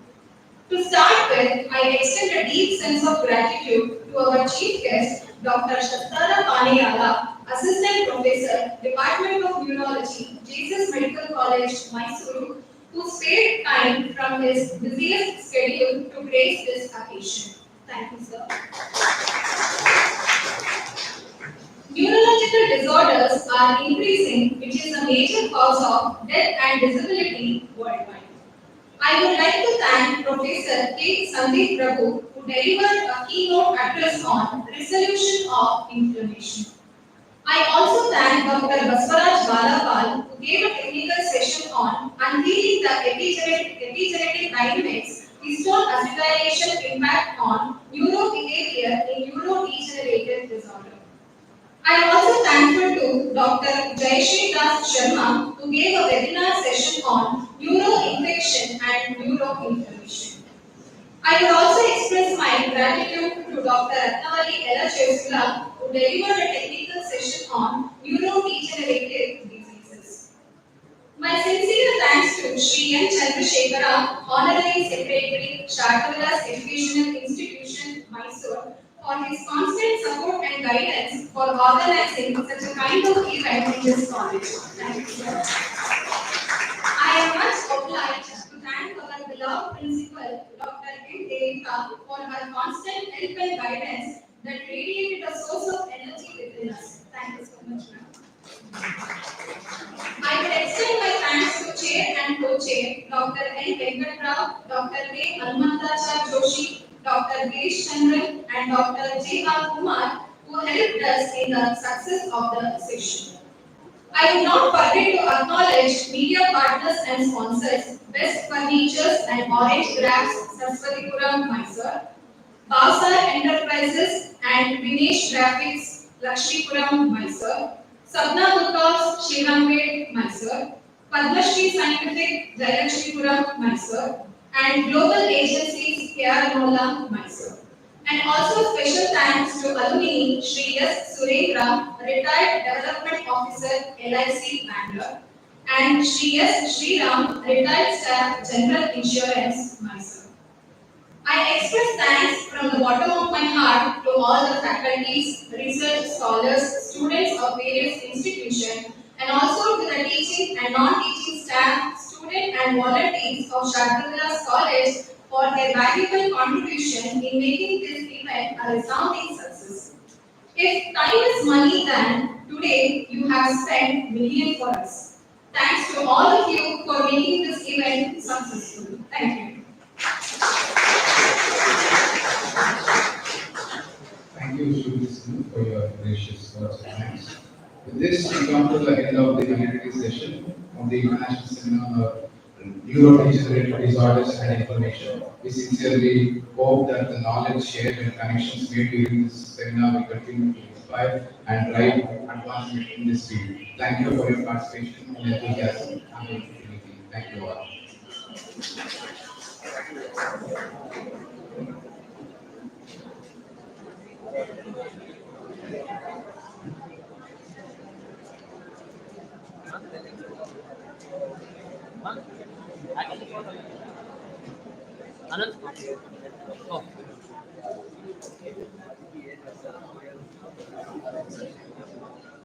To start with, I extend a deep sense of gratitude to our chief guest, Dr. Shastara Paniyala, Assistant Professor, Department of Neurology, Jesus Medical College, Mysuru, who spared time from his busiest schedule to grace this occasion. Thank you, sir. Neurological disorders are increasing, which is a major cause of death and disability worldwide. I would like to thank Professor K. Sandeep Prabhu, who delivered a keynote address on resolution of inflammation. I also thank Dr. Baswaraj Balapal, who gave a technical session on unveiling the epigenetic dynamics, histone acetylation impact on neurobehavior in neurodegenerative disorder. I am also thankful to Dr. Jayashree Das Sharma, who gave a webinar session on neuroinfection and neuroinflammation. I would also express my gratitude to Dr. Ratnavali Elachesula, who delivered a technical session on neurodegenerative diseases. My sincere thanks to Sri N. Chandrasekhara, Honorary Secretary, Shantavilas Educational Institution, Mysore, for his constant support and guidance for organizing such a kind of event in this college. Thank you, sir. I am much obliged to thank our beloved principal, Dr. M. Devika, for her constant help and guidance that radiated a source of energy within us. Thank you so much, ma'am. I will extend my thanks to Chair and Co-Chair, Dr. N. Venkatrao, Dr. K. Almandacha Joshi, Dr. Girish Chandran, and Dr. J.R. Kumar, who helped us in the success of the session. I would not forget to acknowledge media partners and sponsors, Best Furnitures and Orange Grapes, Saraswatipuram, Mysore, Bhavsar Enterprises and Vinesh Graphics, Lakshmipuram, Mysore, Sabna Books, Shrirampet, Mysore, Padmashri Scientific, Jayalakshmipuram, Mysore, and global agencies, KR Mola, Mysore. And also special thanks to alumni Shri S. Surendra, retired development officer, LIC Bangalore, and Shri S. Sriram, retired staff, General Insurance, Mysore. I express thanks from the bottom of my heart to all the faculties, research scholars, students of various institutions, and also to the teaching and non-teaching staff, students and volunteers of Shardula's College for their valuable contribution in making this event a resounding success. If time is money, then today you have spent millions for us. Thanks to all of you for making this event successful. Thank you. Thank you, Shubhi, for your gracious words of thanks. With this, we come to the end of the validity session of the International Seminar on Neurodegenerative Disorders and Inflammation. We sincerely hope that the knowledge shared and connections made during this seminar will continue to inspire and drive advancement in this field. Thank you for your participation and enthusiasm. Thank you all. Anand? Oh.